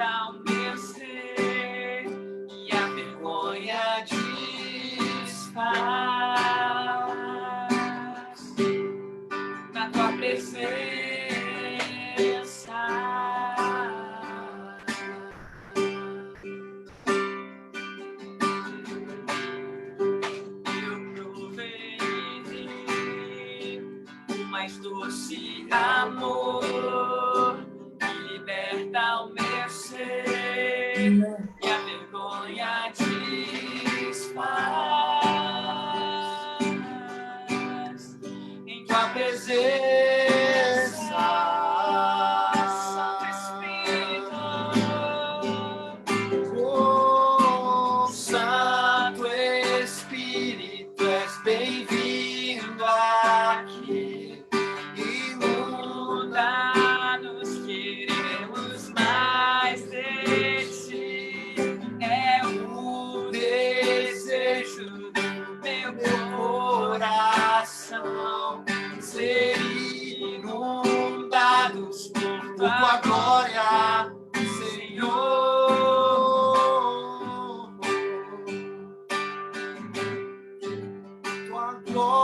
ao meu ser e a vergonha desfaz na tua presença. Mais doce amor que liberta o meu ser e a vergonha desfaz em tua presença, Santo Espírito. Oh, Santo Espírito, és bem-vindo aqui. Inunda-nos, queremos mais de ti. É o desejo do meu coração ser inundados por tua glória, Senhor. Tua glória.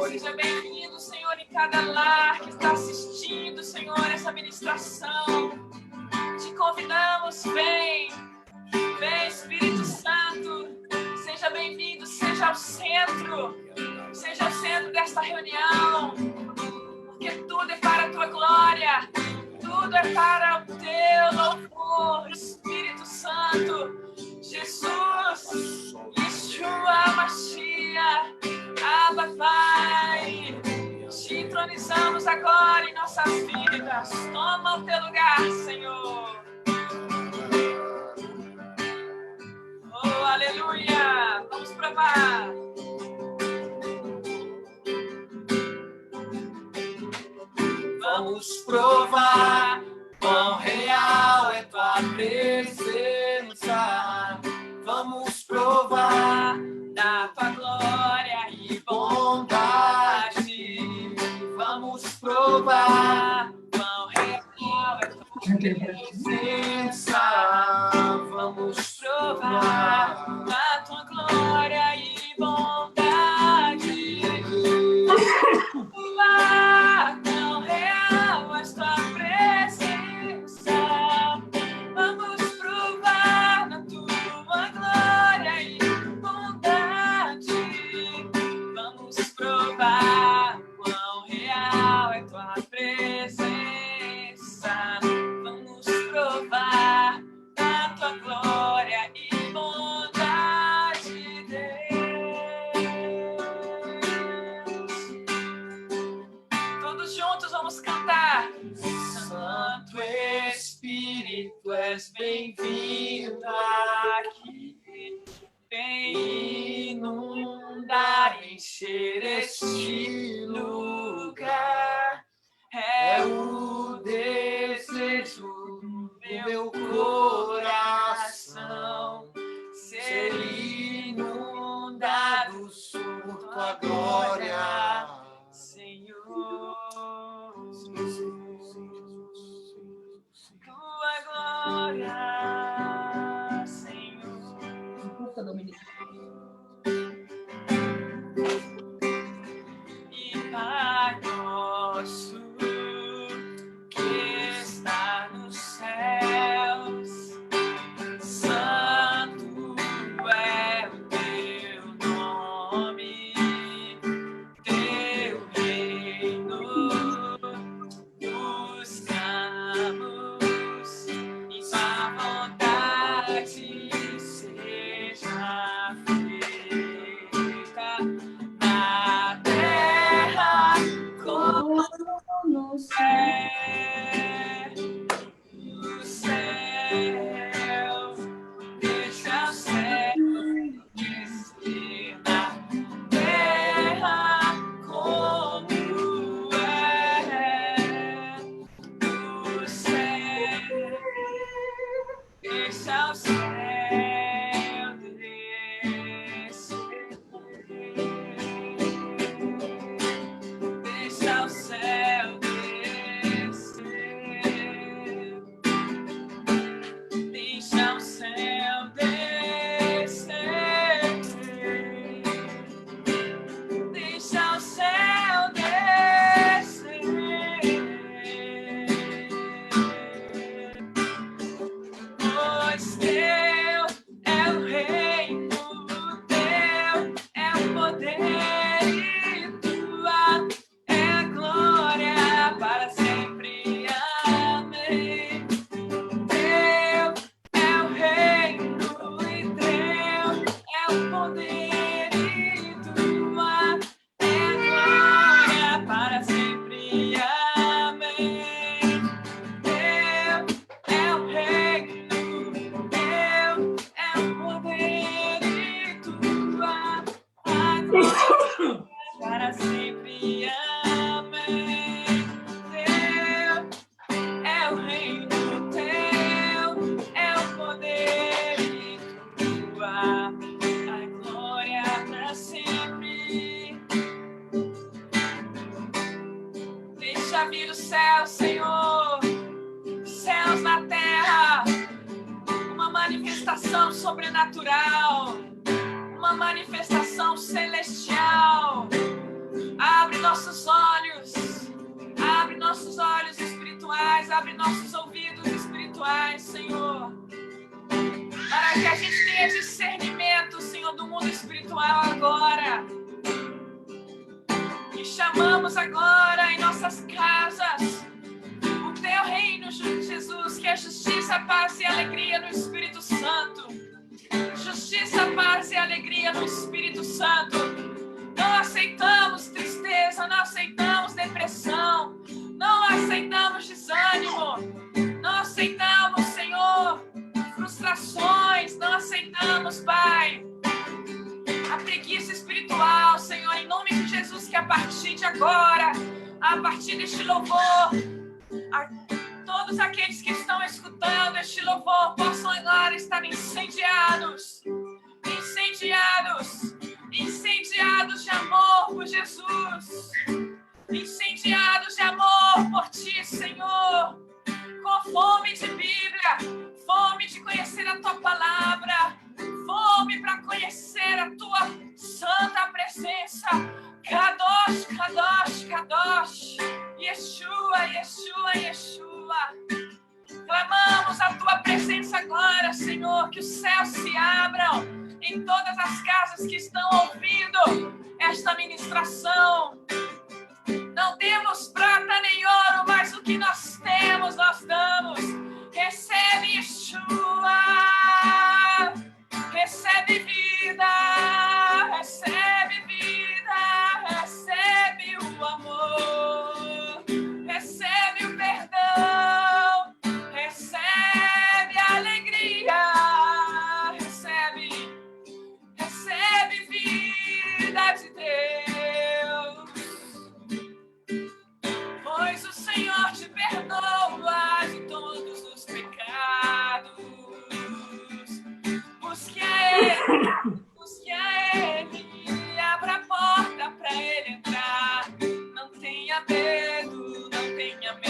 Seja bem-vindo, Senhor, em cada lar que está assistindo, Senhor, essa ministração. Te convidamos, vem, Espírito Santo. Seja bem-vindo, seja o centro desta reunião, porque tudo é para a tua glória, tudo é para o teu louvor, Espírito Santo. Jesus, Yeshua Mashiach, Abba Pai, te entronizamos agora em nossas vidas. Toma o teu lugar, Senhor. Oh, aleluia. Vamos provar. Vamos provar quão real é tua presença. Vamos provar da tua glória e bondade. Vamos provar quão real é tua presença. Vamos provar da tua glória e bondade. Provar quão real é tua presença. Vamos provar na tua glória e bondade. Vamos provar quão real é tua presença. Vamos provar da tua glória e bondade, Deus. Todos juntos vamos cantar. Santo Espírito, és bem-vindo aqui. Vem inundar, encher este lugar. É o desejo do meu coração ser inundados por tua glória, Senhor. Tua glória, Senhor. E Pai nosso que está nos céus, santo é Sobrenatural, uma manifestação celestial. Abre nossos olhos espirituais, abre nossos ouvidos espirituais, Senhor, para que a gente tenha discernimento, Senhor, do mundo espiritual agora. E chamamos agora em nossas casas o Teu reino, Jesus, que é justiça, paz e alegria no Espírito Santo. Justiça, paz e alegria no Espírito Santo. Não aceitamos tristeza, não aceitamos depressão, não aceitamos desânimo, não aceitamos, Senhor, frustrações, não aceitamos, Pai, a preguiça espiritual, Senhor, em nome de Jesus, que a partir de agora, a partir deste louvor, todos aqueles que estão escutando este louvor possam agora estar incendiados de amor por Jesus, incendiados de amor por Ti, Senhor, com fome de Bíblia, fome de conhecer a Tua palavra, fome para conhecer a Tua santa presença. Kadosh, Kadosh, Kadosh, Yeshua, Yeshua, Yeshua. Clamamos a Tua presença agora, Senhor, que os céus se abram em todas as casas que estão ouvindo esta ministração. Não temos prata nem ouro, mas o que nós temos, nós damos. Recebe, Yeshua, recebe vida, recebe vida, recebe o amor, recebe o perdão, recebe a alegria, recebe vida de Deus, pois o Senhor te perdoa de todos os pecados. Busque a Ele, abra a porta para Ele entrar. Não tenha medo, não tenha medo.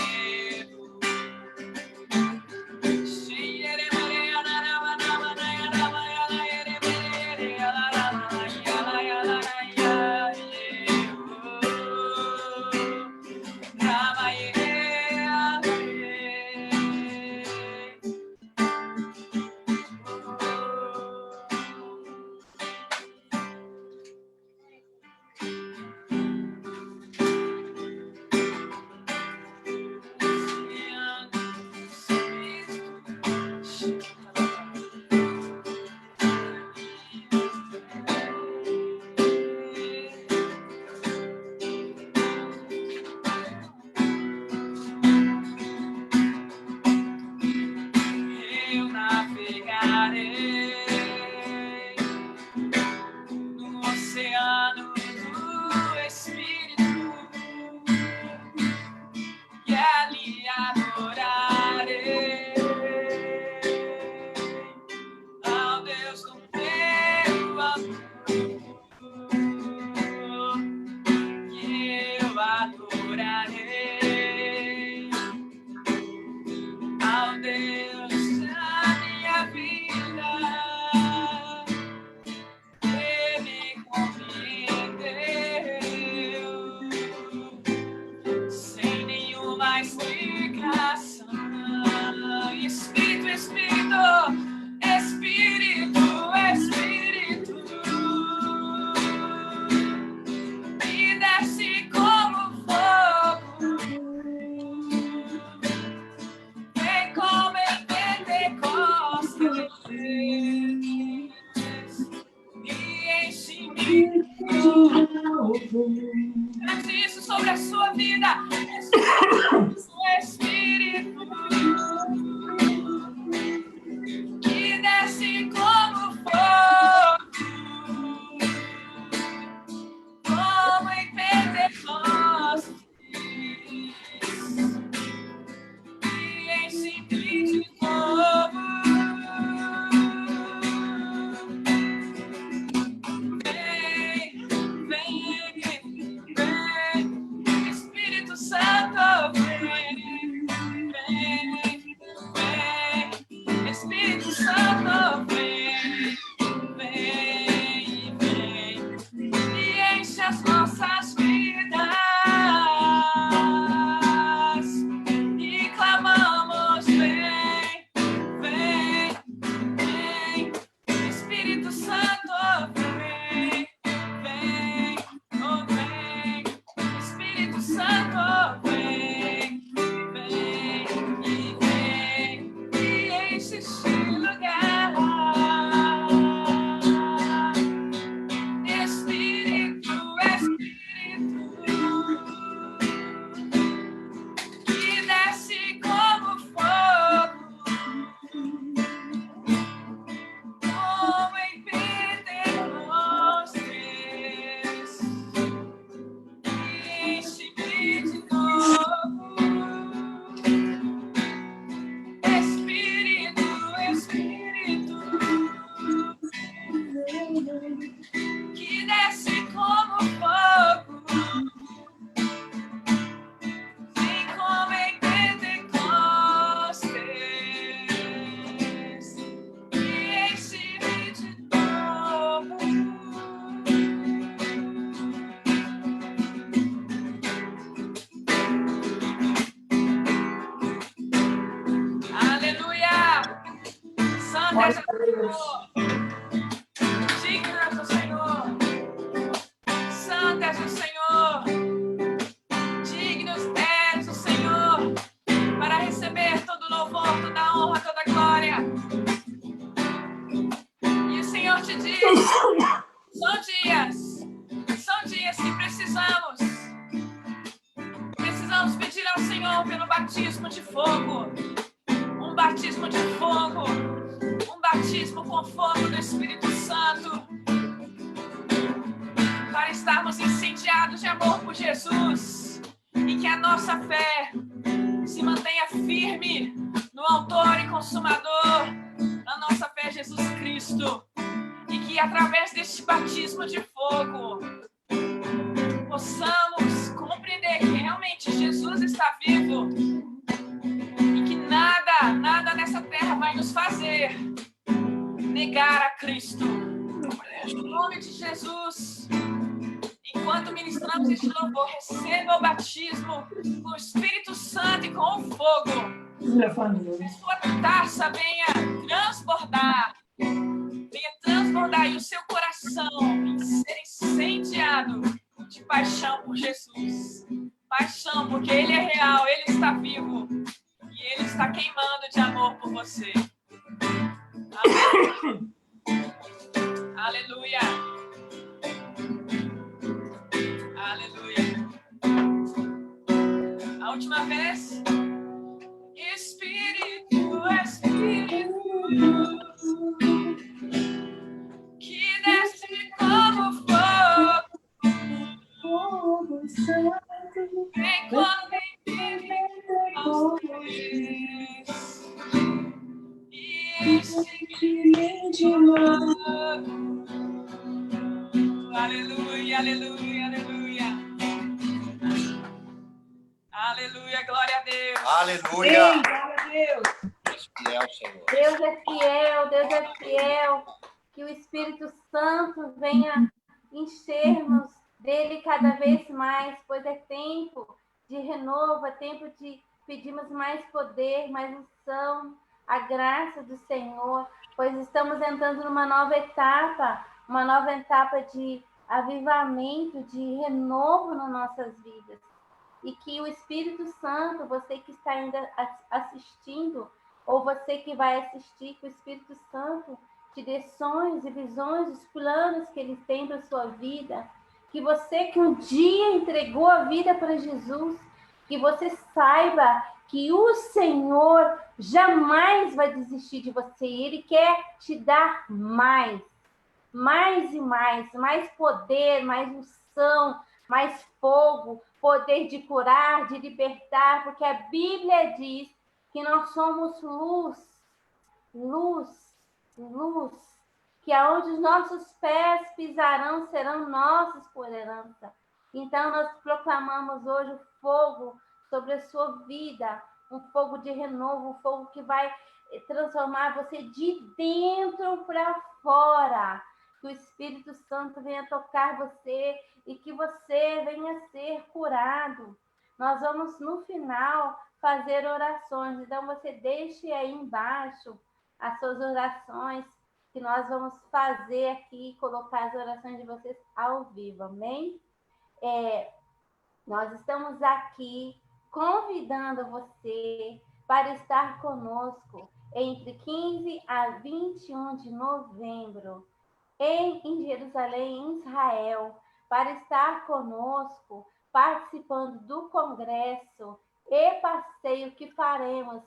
Cante isso sobre a sua vida. Espírito que desce como fogo, como em Pentecostes, e enche-me de novo. Vem, Espírito Santo, vem, Espírito Santo, vem, e enche as nossas vidas, e clamamos, vem, Espírito Santo, vem, oh vem, Espírito Santo, vem, e enche este lugar. Espírito, que desce como fogo, como em Pentecostes, e enche-me de novo. Espírito, que desce como fogo, vem como em Pentecostes, e enche-me de novo. Aleluia! Santo és o Senhor, digno és o Senhor, santo és o Senhor, digno és o Senhor, para receber todo o louvor, toda a honra, toda a glória. E o Senhor te diz, são dias que precisamos pedir ao Senhor pelo batismo de fogo, um batismo de fogo, um batismo com fogo do Espírito Santo, para estarmos incendiados de amor por Jesus e que a nossa fé se mantenha firme no autor e consumador da nossa fé, Jesus Cristo, e que através deste batismo de fogo possamos compreender que realmente Jesus está vivo e que nada nessa terra vai nos fazer negar a Cristo. Em nome de Jesus, enquanto ministramos este louvor, receba o batismo com o Espírito Santo e com o fogo. Que a sua taça venha transbordar e o seu coração ser incendiado de paixão por Jesus. Paixão, porque Ele é real, Ele está vivo e Ele está queimando de amor por você. Amém. Aleluia. Aleluia. A última vez. Espírito, que desce como fogo, vem como em e enche-me de novo. Aleluia, aleluia, aleluia. Aleluia, glória a Deus. Aleluia. Ei, glória a Deus. Fiel, Senhor. Deus é fiel, Deus é fiel. Que o Espírito Santo venha encher-nos dele cada vez mais, pois é tempo de renovo, é tempo de pedirmos mais poder, mais unção, a graça do Senhor, pois estamos entrando numa nova etapa de avivamento, de renovo nas nossas vidas. E que o Espírito Santo, você que está ainda assistindo, ou você que vai assistir, que o Espírito Santo te dê sonhos e visões dos planos que Ele tem para a sua vida, que você que um dia entregou a vida para Jesus, que você saiba que o Senhor jamais vai desistir de você. Ele quer te dar mais e mais poder, mais unção, mais fogo, poder de curar, de libertar, porque a Bíblia diz que nós somos luz, que aonde os nossos pés pisarão serão nossos por herança. Então nós proclamamos hoje o fogo sobre a sua vida, um fogo de renovo, um fogo que vai transformar você de dentro para fora. Que o Espírito Santo venha tocar você e que você venha ser curado. Nós vamos, no final, fazer orações. Então, você deixe aí embaixo as suas orações, que nós vamos fazer aqui, colocar as orações de vocês ao vivo, amém? Nós estamos aqui convidando você para estar conosco entre 15 a 21 de novembro em Jerusalém, em Israel, para estar conosco, participando do congresso e passeio que faremos.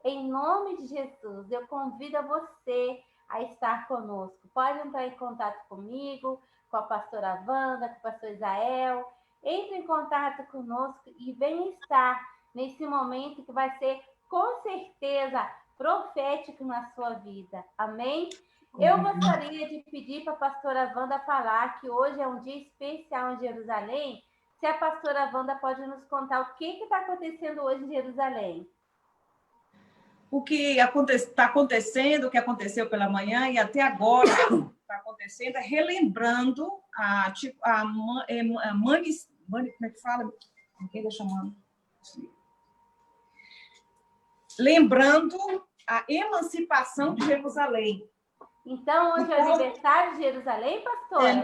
Em nome de Jesus, eu convido você a estar conosco. Pode entrar em contato comigo, com a pastora Wanda, com o pastor Israel. Entre em contato conosco e venha estar nesse momento que vai ser, com certeza, profético na sua vida. Amém? Eu gostaria de pedir para a pastora Wanda falar que hoje é um dia especial em Jerusalém. Se a pastora Wanda pode nos contar o que está acontecendo hoje em Jerusalém. O que está acontecendo, o que aconteceu pela manhã e até agora está acontecendo, é relembrando como é que fala? Quem está chamando? Lembrando a emancipação de Jerusalém. Então, hoje é aniversário de Jerusalém, pastora?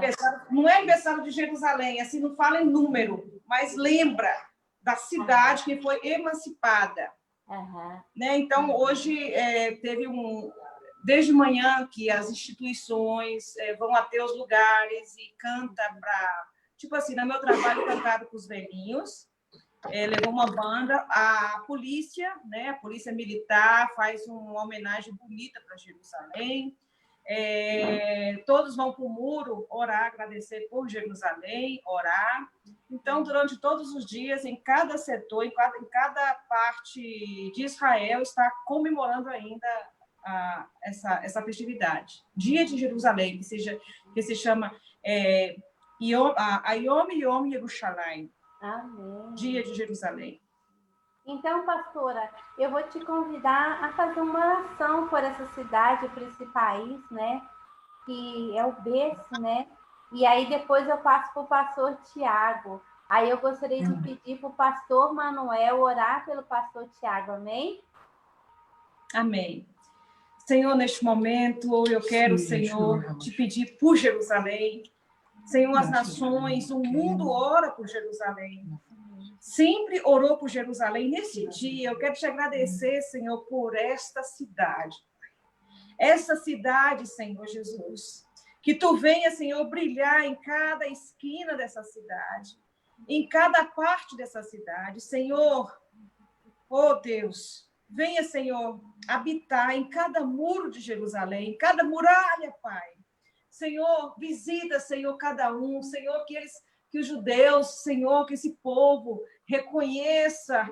Não é aniversário de Jerusalém, assim, não fala em número, mas lembra da cidade que foi emancipada. Né? Então, hoje teve desde manhã que as instituições vão até os lugares e canta para... Tipo assim, no meu trabalho, cantaram com os velhinhos, levou uma banda, a polícia, né? A polícia militar faz uma homenagem bonita para Jerusalém. Todos vão para o muro orar, agradecer por Jerusalém, orar. Então, durante todos os dias, em cada setor, em cada parte de Israel, está comemorando ainda essa festividade. Dia de Jerusalém, que se chama Yom Yerushalayim. Amém. Dia de Jerusalém. Então, pastora, eu vou te convidar a fazer uma oração por essa cidade, por esse país, né? Que é o berço, né? E aí depois eu passo para o pastor Tiago. Aí eu gostaria de pedir para o pastor Manuel orar pelo pastor Tiago, amém? Amém. Senhor, neste momento, eu quero, Senhor, te pedir por Jerusalém. Senhor, as nações, o mundo ora por Jerusalém. Sempre orou por Jerusalém. Nesse dia, eu quero te agradecer, Senhor, por esta cidade. Essa cidade, Senhor Jesus. Que tu venha, Senhor, brilhar em cada esquina dessa cidade. Em cada parte dessa cidade. Senhor, oh Deus, venha, Senhor, habitar em cada muro de Jerusalém, em cada muralha, Pai. Senhor, visita, Senhor, cada um. Senhor, que os judeus, Senhor, que esse povo reconheça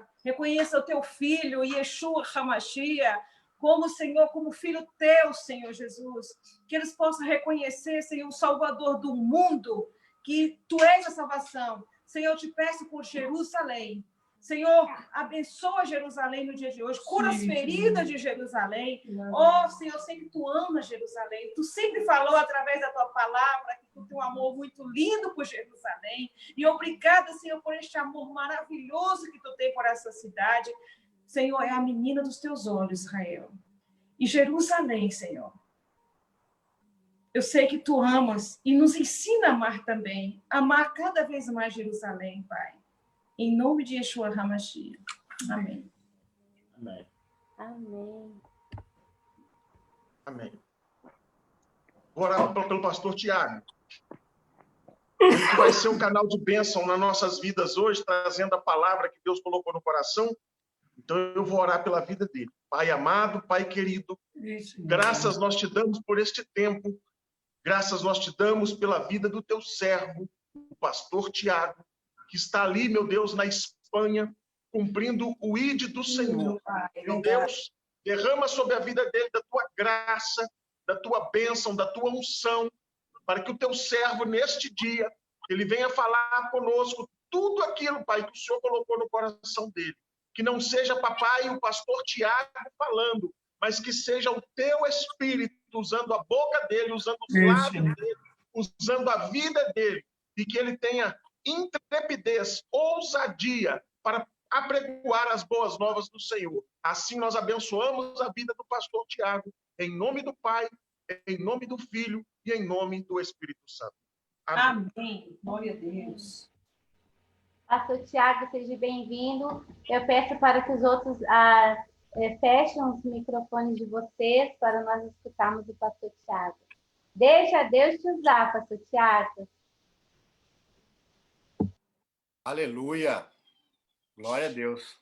o teu filho, Yeshua HaMashiach, como, Senhor, como filho teu, Senhor Jesus. Que eles possam reconhecer, Senhor, o Salvador do mundo, que tu és a salvação. Senhor, eu te peço por Jerusalém. Senhor, abençoa Jerusalém no dia de hoje, cura as feridas de Jerusalém. Oh, Senhor, eu sei que tu amas Jerusalém. Tu sempre falou através da tua palavra que tu tem um amor muito lindo por Jerusalém. E obrigada, Senhor, por este amor maravilhoso que tu tem por essa cidade. Senhor, é a menina dos teus olhos, Israel. E Jerusalém, Senhor, eu sei que tu amas e nos ensina a amar também. Amar cada vez mais Jerusalém, Pai. Em nome de Yeshua HaMashiach. Amém. Amém. Amém. Amém. Vou orar pelo pastor Tiago. ele que vai ser um canal de bênção nas nossas vidas hoje, trazendo a palavra que Deus colocou no coração. Então eu vou orar pela vida dele. Pai amado, Pai querido, graças nós te damos por este tempo, graças nós te damos pela vida do teu servo, o pastor Tiago, que está ali, meu Deus, na Espanha, cumprindo o ID do Senhor. Meu Deus, derrama sobre a vida dele da tua graça, da tua bênção, da tua unção, para que o teu servo, neste dia, ele venha falar conosco tudo aquilo, Pai, que o Senhor colocou no coração dele. Que não seja, papai, o pastor Tiago falando, mas que seja o teu Espírito usando a boca dele, usando os lábios dele, usando a vida dele, e que ele tenha intrepidez, ousadia para apregoar as boas novas do Senhor. Assim nós abençoamos a vida do pastor Tiago, em nome do Pai, em nome do Filho e em nome do Espírito Santo. Amém. Amém. Glória a Deus. Pastor Tiago, seja bem-vindo. Eu peço para que os outros fechem os microfones de vocês para nós escutarmos o pastor Tiago. Deixa Deus te usar, pastor Tiago. Aleluia! Glória a Deus.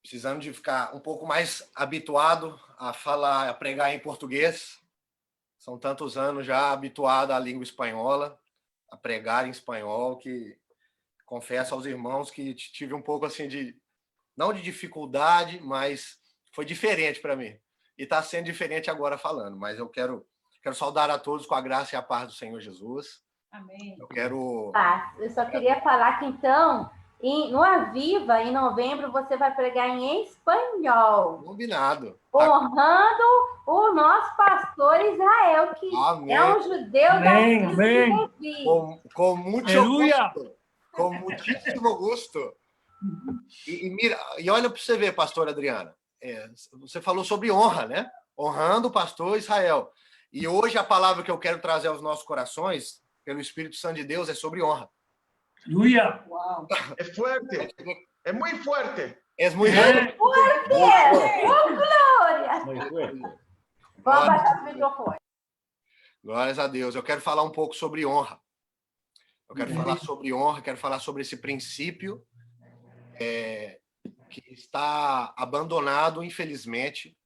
Precisando de ficar um pouco mais habituado a falar, a pregar em português. São tantos anos já habituado à língua espanhola, a pregar em espanhol, que confesso aos irmãos que tive um pouco assim de, não de dificuldade, mas foi diferente para mim. E está sendo diferente agora falando, mas eu quero saudar a todos com a graça e a paz do Senhor Jesus. Amém. Eu só queria falar que, então, no Aviva, em novembro, você vai pregar em espanhol. Combinado. Honrando o nosso pastor Israel, que Amém. é um judeu Amém. da Amém. Com muito gosto. Com muitíssimo gosto. E olha para você ver, pastor Adriana. Você falou sobre honra, né? Honrando o pastor Israel. E hoje a palavra que eu quero trazer aos nossos corações, pelo Espírito Santo de Deus, é sobre honra. Aleluia. Uau. É fuerte. É muito fuerte. É muito fuerte. Oh, glória! Muy fuerte. Vou abaixar o microfone. Glórias a Deus. Eu quero falar um pouco sobre honra. Eu quero falar sobre honra, quero falar sobre esse princípio que está abandonado, infelizmente,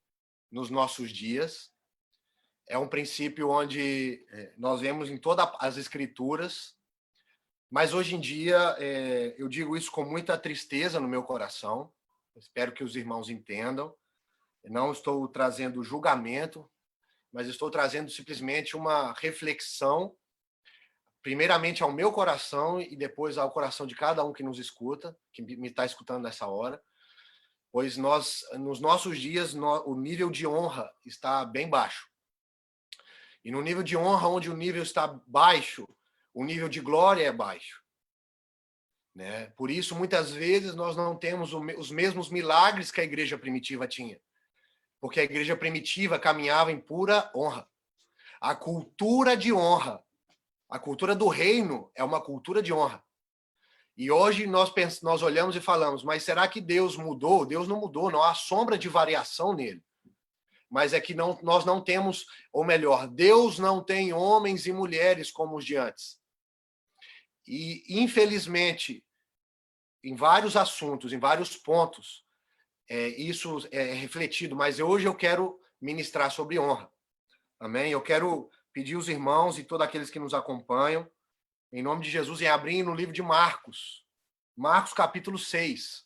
nos nossos dias. É um princípio onde nós vemos em todas as escrituras, mas hoje em dia eu digo isso com muita tristeza no meu coração. Espero que os irmãos entendam. Não estou trazendo julgamento, mas estou trazendo simplesmente uma reflexão, primeiramente ao meu coração e depois ao coração de cada um que nos escuta, que me está escutando nessa hora, pois nos nossos dias, o nível de honra está bem baixo. E no nível de honra, onde o nível está baixo, o nível de glória é baixo. Né? Por isso, muitas vezes, nós não temos os mesmos milagres que a igreja primitiva tinha. Porque a igreja primitiva caminhava em pura honra. A cultura de honra, a cultura do reino é uma cultura de honra. E hoje nós olhamos e falamos, mas será que Deus mudou? Deus não mudou, não há sombra de variação nele. Mas é que nós não temos, ou melhor, Deus não tem homens e mulheres como os de antes. E, infelizmente, em vários assuntos, em vários pontos, isso é refletido, mas hoje eu quero ministrar sobre honra. Amém? Eu quero pedir aos irmãos e todos aqueles que nos acompanham, em nome de Jesus, em abrir no livro de Marcos. Marcos, capítulo 6.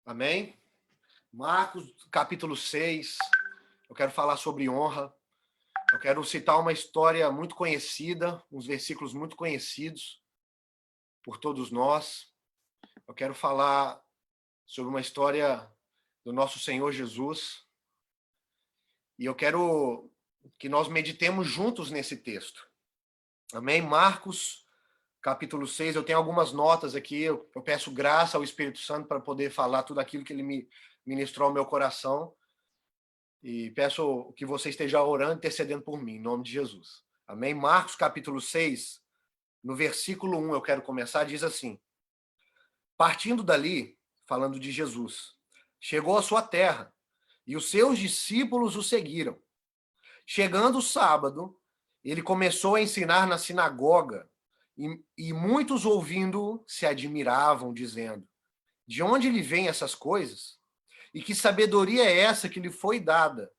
Amém? Marcos, capítulo 6, eu quero falar sobre honra. Eu quero citar uma história muito conhecida, uns versículos muito conhecidos por todos nós. Eu quero falar sobre uma história do nosso Senhor Jesus. E eu quero que nós meditemos juntos nesse texto. Amém? Marcos, capítulo 6, eu tenho algumas notas aqui. Eu peço graça ao Espírito Santo para poder falar tudo aquilo que ele me ministrou ao meu coração, e peço que você esteja orando, intercedendo por mim, em nome de Jesus. Amém? Marcos, capítulo 6, no versículo 1, eu quero começar, diz assim: partindo dali, falando de Jesus, chegou à sua terra, e os seus discípulos o seguiram. Chegando o sábado, ele começou a ensinar na sinagoga e muitos ouvindo se admiravam, dizendo: de onde lhe vêm essas coisas? E que sabedoria é essa que lhe foi dada?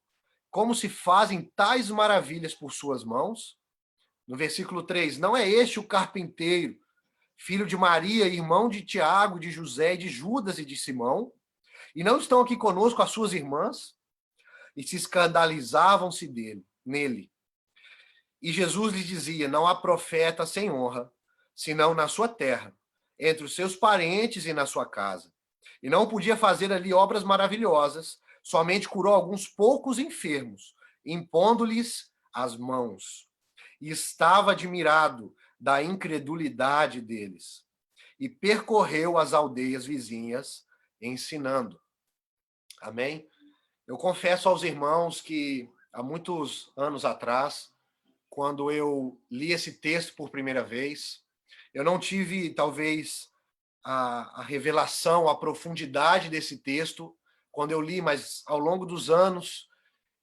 Como se fazem tais maravilhas por suas mãos? No versículo 3, não é este o carpinteiro, filho de Maria, irmão de Tiago, de José, de Judas e de Simão? E não estão aqui conosco as suas irmãs? E se escandalizavam-se nele. E Jesus lhe dizia: não há profeta sem honra, senão na sua terra, entre os seus parentes e na sua casa. E não podia fazer ali obras maravilhosas, somente curou alguns poucos enfermos, impondo-lhes as mãos. E estava admirado da incredulidade deles. E percorreu as aldeias vizinhas, ensinando. Amém? Eu confesso aos irmãos que, há muitos anos atrás, quando eu li esse texto por primeira vez, eu não tive, talvez, a revelação, a profundidade desse texto quando eu li, mas ao longo dos anos,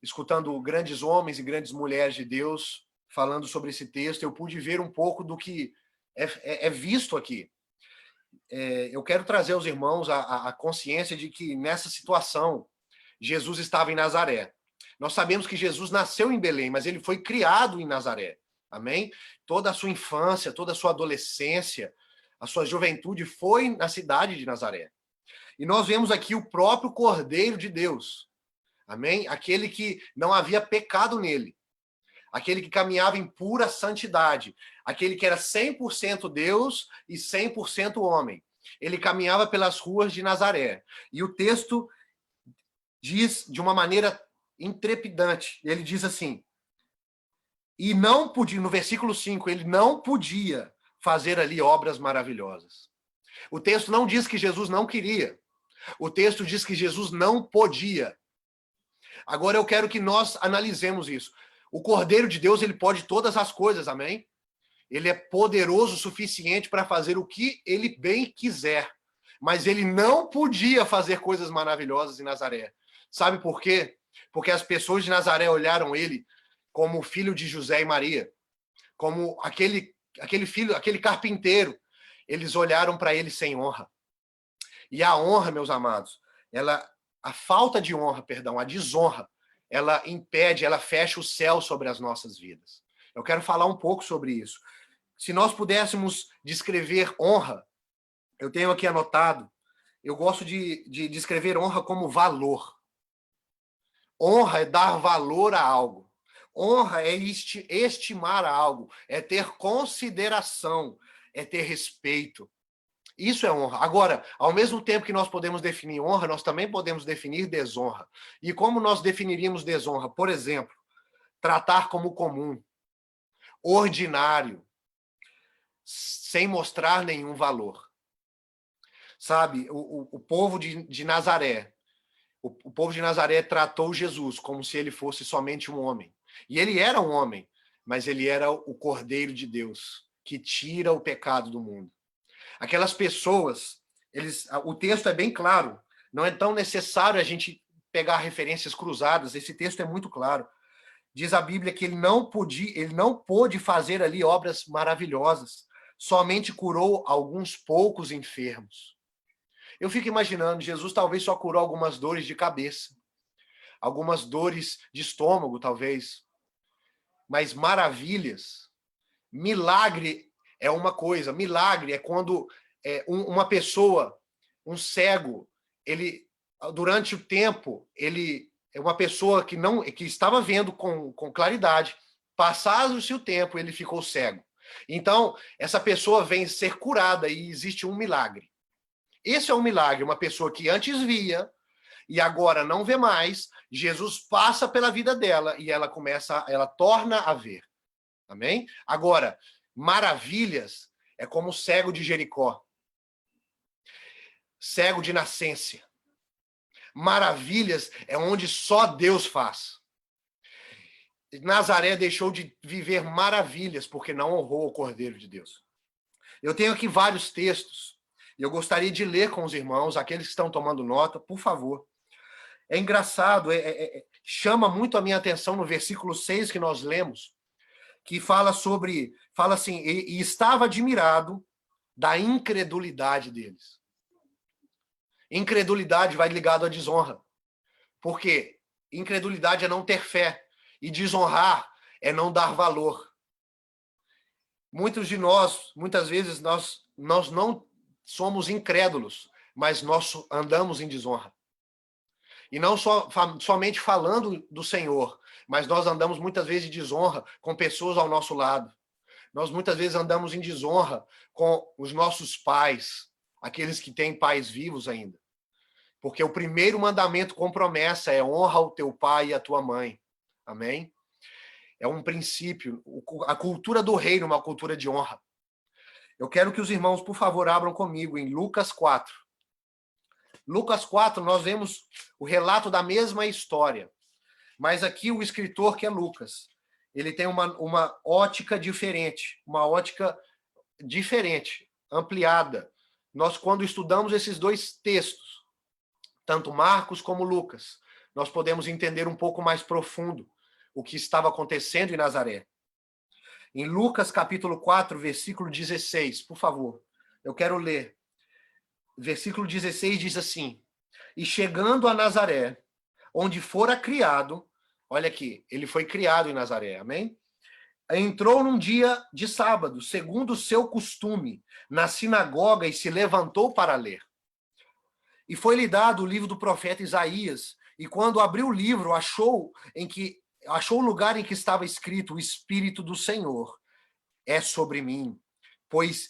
escutando grandes homens e grandes mulheres de Deus falando sobre esse texto, eu pude ver um pouco do que é visto aqui. Eu quero trazer aos irmãos a consciência de que, nessa situação, Jesus estava em Nazaré. Nós sabemos que Jesus nasceu em Belém, mas ele foi criado em Nazaré. Amém? Toda a sua infância, toda a sua adolescência, a sua juventude foi na cidade de Nazaré. E nós vemos aqui o próprio Cordeiro de Deus. Amém? Aquele que não havia pecado nele. Aquele que caminhava em pura santidade. Aquele que era 100% Deus e 100% homem. Ele caminhava pelas ruas de Nazaré. E o texto diz de uma maneira intrepidante. Ele diz assim: e não podia, no versículo 5, ele não podia fazer ali obras maravilhosas. O texto não diz que Jesus não queria. O texto diz que Jesus não podia. Agora eu quero que nós analisemos isso. O Cordeiro de Deus, ele pode todas as coisas, amém? Ele é poderoso o suficiente para fazer o que ele bem quiser. Mas ele não podia fazer coisas maravilhosas em Nazaré. Sabe por quê? Porque as pessoas de Nazaré olharam ele como filho de José e Maria, como aquele filho, aquele carpinteiro. Eles olharam para ele sem honra. E a honra, meus amados, a falta de honra, perdão, a desonra, ela impede, ela fecha o céu sobre as nossas vidas. Eu quero falar um pouco sobre isso. Se nós pudéssemos descrever honra, eu tenho aqui anotado, eu gosto de descrever honra como valor. Honra é dar valor a algo. Honra é estimar algo, é ter consideração, é ter respeito. Isso é honra. Agora, ao mesmo tempo que nós podemos definir honra, nós também podemos definir desonra. E como nós definiríamos desonra? Por exemplo, tratar como comum, ordinário, sem mostrar nenhum valor. Sabe, o povo de Nazaré, o povo de Nazaré tratou Jesus como se ele fosse somente um homem. E ele era um homem, mas ele era o Cordeiro de Deus, que tira o pecado do mundo. Aquelas pessoas, o texto é bem claro, não é tão necessário a gente pegar referências cruzadas, esse texto é muito claro. Diz a Bíblia que ele não pôde fazer ali obras maravilhosas, somente curou alguns poucos enfermos. Eu fico imaginando, Jesus talvez só curou algumas dores de cabeça, algumas dores de estômago, talvez. Mas maravilhas, milagre é uma coisa. Milagre é quando uma pessoa, um cego, ele, durante o tempo, ele é uma pessoa que estava vendo com claridade, passado-se o tempo, ele ficou cego. Então, essa pessoa vem ser curada e existe um milagre. Esse é um milagre, uma pessoa que antes via e agora não vê mais, Jesus passa pela vida dela e ela torna a ver. Amém? Agora, maravilhas é como o cego de Jericó. Cego de nascença. Maravilhas é onde só Deus faz. Nazaré deixou de viver maravilhas porque não honrou o Cordeiro de Deus. Eu tenho aqui vários textos e eu gostaria de ler com os irmãos, aqueles que estão tomando nota, por favor. É engraçado, chama muito a minha atenção no versículo 6 que nós lemos, que fala assim, e estava admirado da incredulidade deles. Incredulidade vai ligado à desonra. Por quê? Incredulidade é não ter fé. E desonrar é não dar valor. Muitos de nós, muitas vezes, nós não somos incrédulos, mas nós andamos em desonra. E não somente falando do Senhor, mas nós andamos muitas vezes em desonra com pessoas ao nosso lado. Nós muitas vezes andamos em desonra com os nossos pais, aqueles que têm pais vivos ainda. Porque o primeiro mandamento com promessa é honra o teu pai e a tua mãe. Amém? É um princípio. A cultura do reino é uma cultura de honra. Eu quero que os irmãos, por favor, abram comigo em Lucas 4. Lucas 4, nós vemos o relato da mesma história. Mas aqui o escritor, que é Lucas, ele tem uma ótica diferente. Uma ótica diferente, ampliada. Nós, quando estudamos esses dois textos, tanto Marcos como Lucas, nós podemos entender um pouco mais profundo o que estava acontecendo em Nazaré. Em Lucas, capítulo 4, versículo 16, por favor, eu quero ler. Versículo 16 diz assim: e chegando a Nazaré, onde fora criado, olha aqui, ele foi criado em Nazaré, amém? Entrou num dia de sábado, segundo o seu costume, na sinagoga e se levantou para ler. E foi-lhe dado o livro do profeta Isaías, e quando abriu o livro, achou o lugar em que estava escrito: o Espírito do Senhor é sobre mim, pois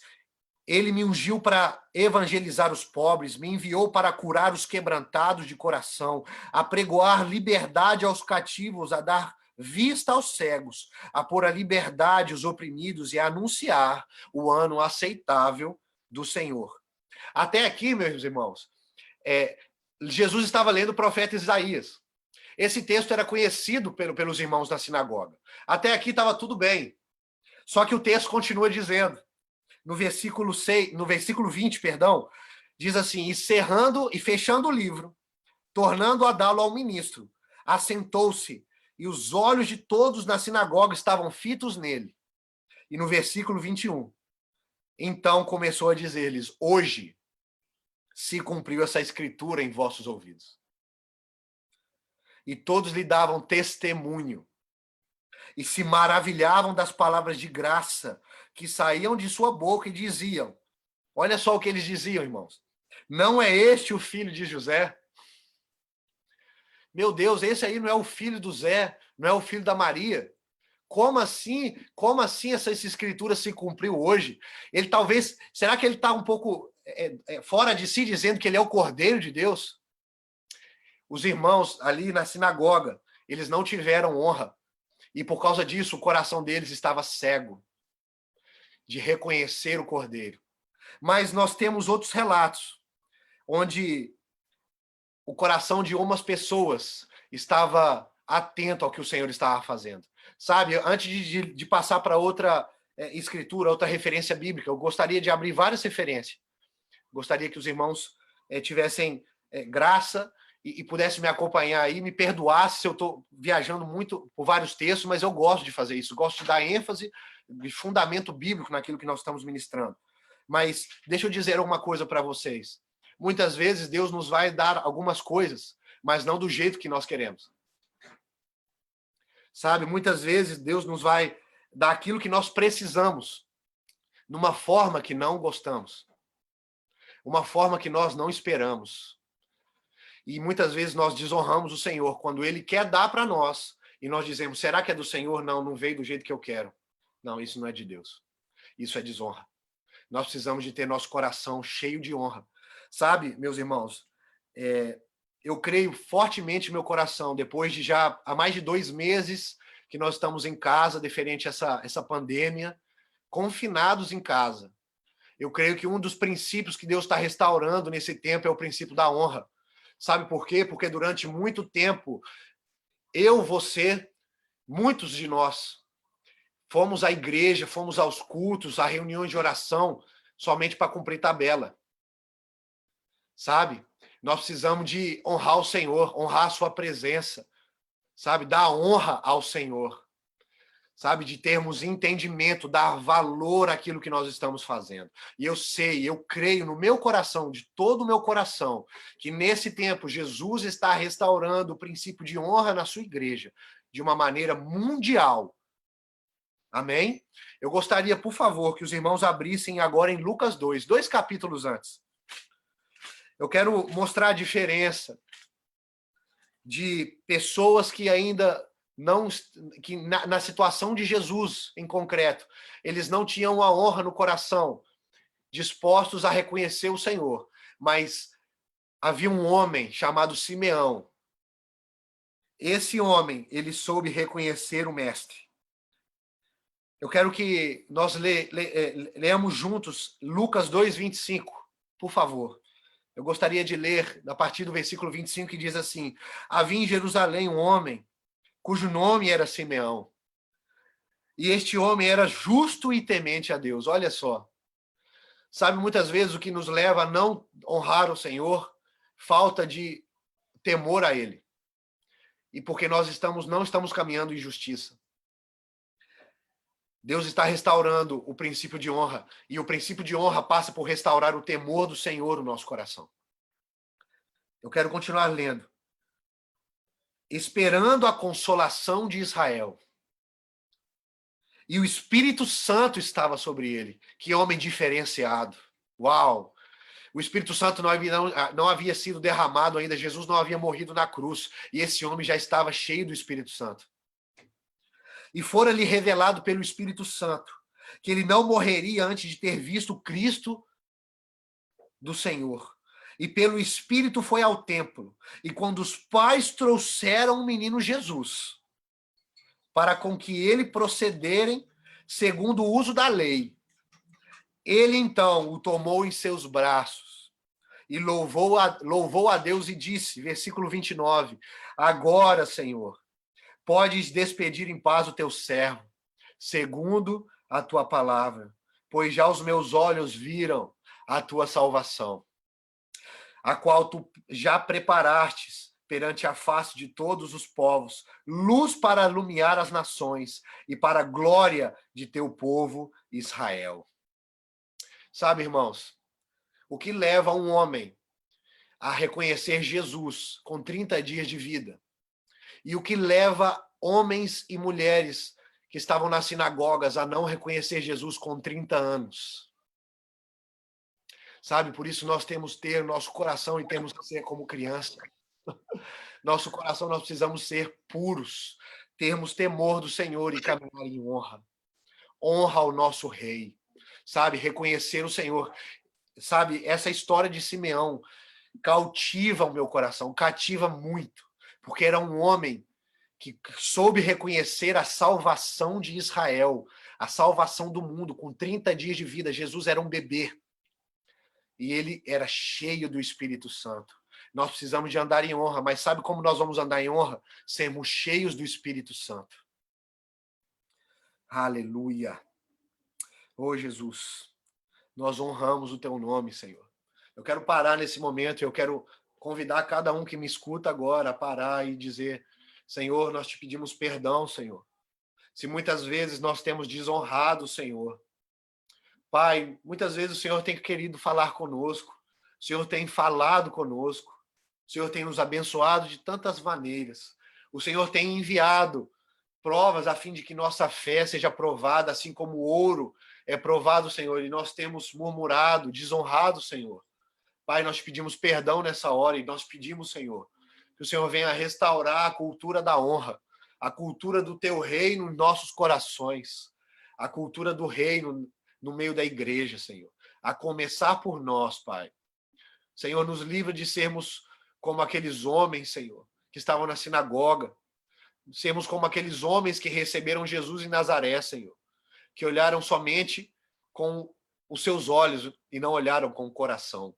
ele me ungiu para evangelizar os pobres, me enviou para curar os quebrantados de coração, a pregoar liberdade aos cativos, a dar vista aos cegos, a pôr a liberdade os oprimidos e a anunciar o ano aceitável do Senhor. Até aqui, meus irmãos, Jesus estava lendo o profeta Isaías. Esse texto era conhecido pelos irmãos da sinagoga. Até aqui estava tudo bem. Só que o texto continua dizendo, no versículo 20, diz assim: e cerrando e fechando o livro, tornando a dá-lo ao ministro, assentou-se, e os olhos de todos na sinagoga estavam fitos nele. E no versículo 21, então começou a dizer-lhes: hoje se cumpriu essa escritura em vossos ouvidos. E todos lhe davam testemunho e se maravilhavam das palavras de graça que saíam de sua boca e diziam, olha só o que eles diziam, irmãos: não é este o filho de José? Meu Deus, esse aí não é o filho do Zé, não é o filho da Maria? Como assim essa escritura se cumpriu hoje? Ele talvez, será que ele está um pouco fora de si, dizendo que ele é o Cordeiro de Deus? Os irmãos ali na sinagoga, eles não tiveram honra. E por causa disso, o coração deles estava cego de reconhecer o Cordeiro. Mas nós temos outros relatos, onde o coração de umas pessoas estava atento ao que o Senhor estava fazendo. Sabe, antes de passar para outra escritura, outra referência bíblica, eu gostaria de abrir várias referências. Gostaria que os irmãos tivessem graça e pudessem me acompanhar aí, me perdoasse se eu estou viajando muito por vários textos, mas eu gosto de fazer isso, gosto de dar ênfase de fundamento bíblico naquilo que nós estamos ministrando. Mas deixa eu dizer uma coisa para vocês. Muitas vezes Deus nos vai dar algumas coisas, mas não do jeito que nós queremos. Sabe, muitas vezes Deus nos vai dar aquilo que nós precisamos, numa forma que não gostamos, uma forma que nós não esperamos. E muitas vezes nós desonramos o Senhor quando Ele quer dar para nós e nós dizemos: será que é do Senhor? Não, não veio do jeito que eu quero. Não, isso não é de Deus. Isso é desonra. Nós precisamos de ter nosso coração cheio de honra. Sabe, meus irmãos, eu creio fortemente no meu coração, depois de já há mais de 2 meses que nós estamos em casa, diferente essa pandemia, confinados em casa. Eu creio que um dos princípios que Deus está restaurando nesse tempo é o princípio da honra. Sabe por quê? Porque durante muito tempo, você, muitos de nós, fomos à igreja, fomos aos cultos, a reuniões de oração, somente para cumprir tabela. Sabe? Nós precisamos de honrar o Senhor, honrar a sua presença. Sabe? Dar honra ao Senhor. sabe, de termos entendimento, dar valor àquilo que nós estamos fazendo. E eu sei, eu creio no meu coração, de todo o meu coração, que nesse tempo Jesus está restaurando o princípio de honra na sua igreja, de uma maneira mundial. Amém? Eu gostaria, por favor, que os irmãos abrissem agora em Lucas 2 capítulos antes. Eu quero mostrar a diferença de pessoas que ainda não, que na situação de Jesus em concreto, eles não tinham a honra no coração, dispostos a reconhecer o Senhor, mas havia um homem chamado Simeão. Esse homem, ele soube reconhecer o mestre. Eu quero que nós leamos juntos Lucas 2:25, por favor. Eu gostaria de ler a partir do versículo 25, que diz assim: havia em Jerusalém um homem cujo nome era Simeão. E este homem era justo e temente a Deus. Olha só. Sabe, muitas vezes o que nos leva a não honrar o Senhor, falta de temor a Ele. E porque nós não estamos caminhando em justiça. Deus está restaurando o princípio de honra. E o princípio de honra passa por restaurar o temor do Senhor no nosso coração. Eu quero continuar lendo. Esperando a consolação de Israel. E o Espírito Santo estava sobre ele. Que homem diferenciado. Uau! O Espírito Santo não havia sido derramado ainda. Jesus não havia morrido na cruz. E esse homem já estava cheio do Espírito Santo. E fora-lhe revelado pelo Espírito Santo que ele não morreria antes de ter visto o Cristo do Senhor. E pelo Espírito foi ao templo. E quando os pais trouxeram o menino Jesus, para com que ele procederem segundo o uso da lei, ele então o tomou em seus braços e louvou a Deus e disse, versículo 29, agora, Senhor, podes despedir em paz o teu servo, segundo a tua palavra, pois já os meus olhos viram a tua salvação, a qual tu já preparastes perante a face de todos os povos, luz para iluminar as nações e para a glória de teu povo Israel. Sabe, irmãos, o que leva um homem a reconhecer Jesus com 30 dias de vida e o que leva homens e mulheres que estavam nas sinagogas a não reconhecer Jesus com 30 anos? Sabe, por isso nós temos que ter nosso coração e temos que ser como criança. Nosso coração nós precisamos ser puros, termos temor do Senhor e caminhar em honra. Honra ao nosso rei, sabe, reconhecer o Senhor. Sabe, essa história de Simeão cautiva o meu coração, cativa muito, porque era um homem que soube reconhecer a salvação de Israel, a salvação do mundo, com 30 dias de vida. Jesus era um bebê. E ele era cheio do Espírito Santo. Nós precisamos de andar em honra, mas sabe como nós vamos andar em honra? Sermos cheios do Espírito Santo. Aleluia. Oh, Jesus, nós honramos o teu nome, Senhor. Eu quero parar nesse momento, eu quero convidar cada um que me escuta agora a parar e dizer, Senhor, nós te pedimos perdão, Senhor. Se muitas vezes nós temos desonrado o Senhor. Pai, muitas vezes o Senhor tem querido falar conosco, o Senhor tem falado conosco, o Senhor tem nos abençoado de tantas maneiras, o Senhor tem enviado provas a fim de que nossa fé seja provada, assim como o ouro é provado, Senhor, e nós temos murmurado, desonrado, Senhor. Pai, nós pedimos perdão nessa hora e nós pedimos, Senhor, que o Senhor venha restaurar a cultura da honra, a cultura do teu reino em nossos corações, a cultura do reino no meio da igreja, Senhor. A começar por nós, Pai. Senhor, nos livra de sermos como aqueles homens, Senhor, que estavam na sinagoga. Sermos como aqueles homens que receberam Jesus em Nazaré, Senhor. Que olharam somente com os seus olhos e não olharam com o coração.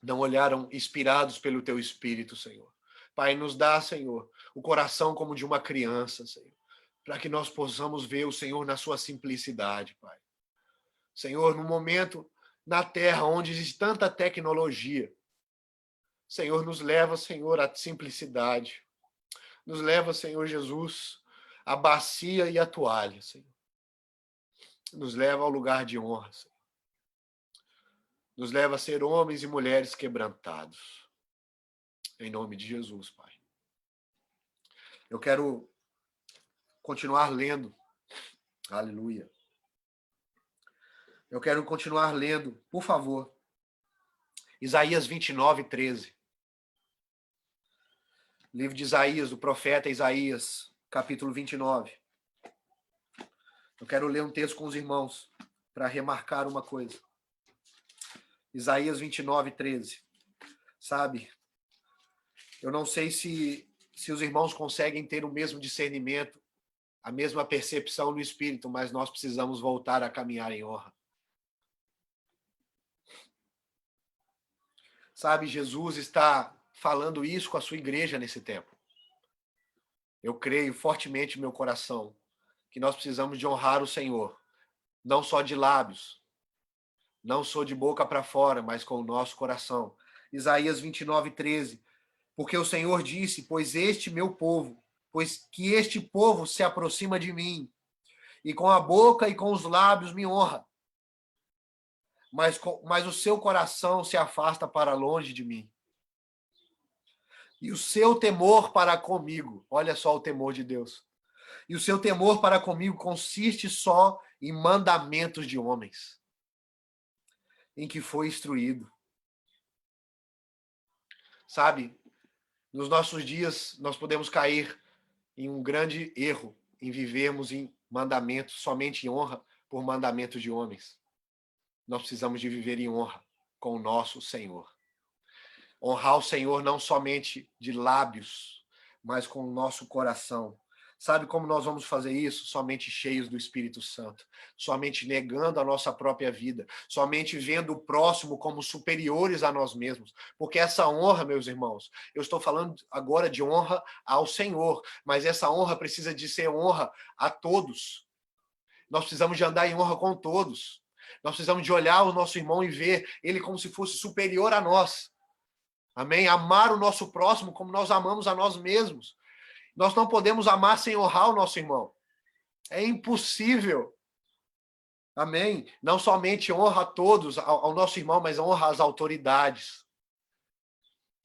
Não olharam inspirados pelo teu Espírito, Senhor. Pai, nos dá, Senhor, o coração como de uma criança, Senhor. Para que nós possamos ver o Senhor na sua simplicidade, Pai. Senhor, no momento na terra onde existe tanta tecnologia, Senhor, nos leva, Senhor, à simplicidade. Nos leva, Senhor Jesus, a bacia e a toalha, Senhor. Nos leva ao lugar de honra, Senhor. Nos leva a ser homens e mulheres quebrantados. Em nome de Jesus, Pai. Eu quero continuar lendo. Aleluia. Eu quero continuar lendo, por favor. Isaías 29, 13. Livro de Isaías, do profeta Isaías, capítulo 29. Eu quero ler um texto com os irmãos para remarcar uma coisa. Isaías 29, 13. Sabe, eu não sei se os irmãos conseguem ter o mesmo discernimento, a mesma percepção no espírito, mas nós precisamos voltar a caminhar em honra. Sabe, Jesus está falando isso com a sua igreja nesse tempo. Eu creio fortemente no meu coração que nós precisamos de honrar o Senhor, não só de lábios, não só de boca para fora, mas com o nosso coração. Isaías 29, 13. Porque o Senhor disse, pois que este povo se aproxima de mim, e com a boca e com os lábios me honra, mas o seu coração se afasta para longe de mim. E o seu temor para comigo, olha só o temor de Deus, e o seu temor para comigo consiste só em mandamentos de homens, em que foi instruído. Sabe, nos nossos dias, nós podemos cair em um grande erro, em vivermos em mandamentos, somente em honra, por mandamentos de homens. Nós precisamos de viver em honra com o nosso Senhor. Honrar o Senhor não somente de lábios, mas com o nosso coração. Sabe como nós vamos fazer isso? Somente cheios do Espírito Santo, somente negando a nossa própria vida, somente vendo o próximo como superiores a nós mesmos. Porque essa honra, meus irmãos, eu estou falando agora de honra ao Senhor, mas essa honra precisa de ser honra a todos. Nós precisamos de andar em honra com todos. Nós precisamos de olhar o nosso irmão e ver ele como se fosse superior a nós. Amém? Amar o nosso próximo como nós amamos a nós mesmos. Nós não podemos amar sem honrar o nosso irmão. É impossível. Amém? Não somente honra a todos, ao nosso irmão, mas honra às autoridades.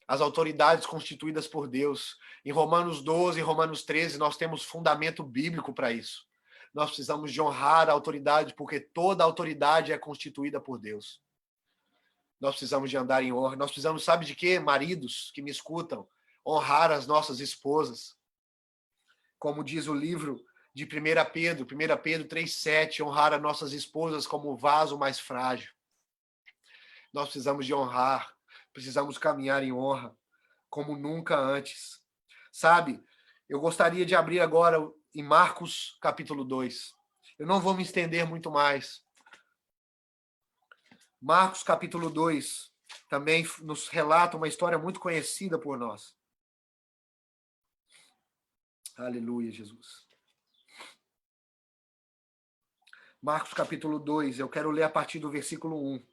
As autoridades constituídas por Deus. Em Romanos 12, Romanos 13, nós temos fundamento bíblico para isso. Nós precisamos de honrar a autoridade, porque toda autoridade é constituída por Deus. Nós precisamos de andar em honra. Nós precisamos, sabe de quê? Maridos que me escutam, honrar as nossas esposas. Como diz o livro de 1 Pedro 3,7, honrar as nossas esposas como o vaso mais frágil. Nós precisamos de honrar, precisamos caminhar em honra, como nunca antes. Sabe, eu gostaria de abrir agora em Marcos capítulo 2. Eu não vou me estender muito mais. Marcos capítulo 2 também nos relata uma história muito conhecida por nós. Aleluia, Jesus. Marcos capítulo 2, eu quero ler a partir do versículo 1.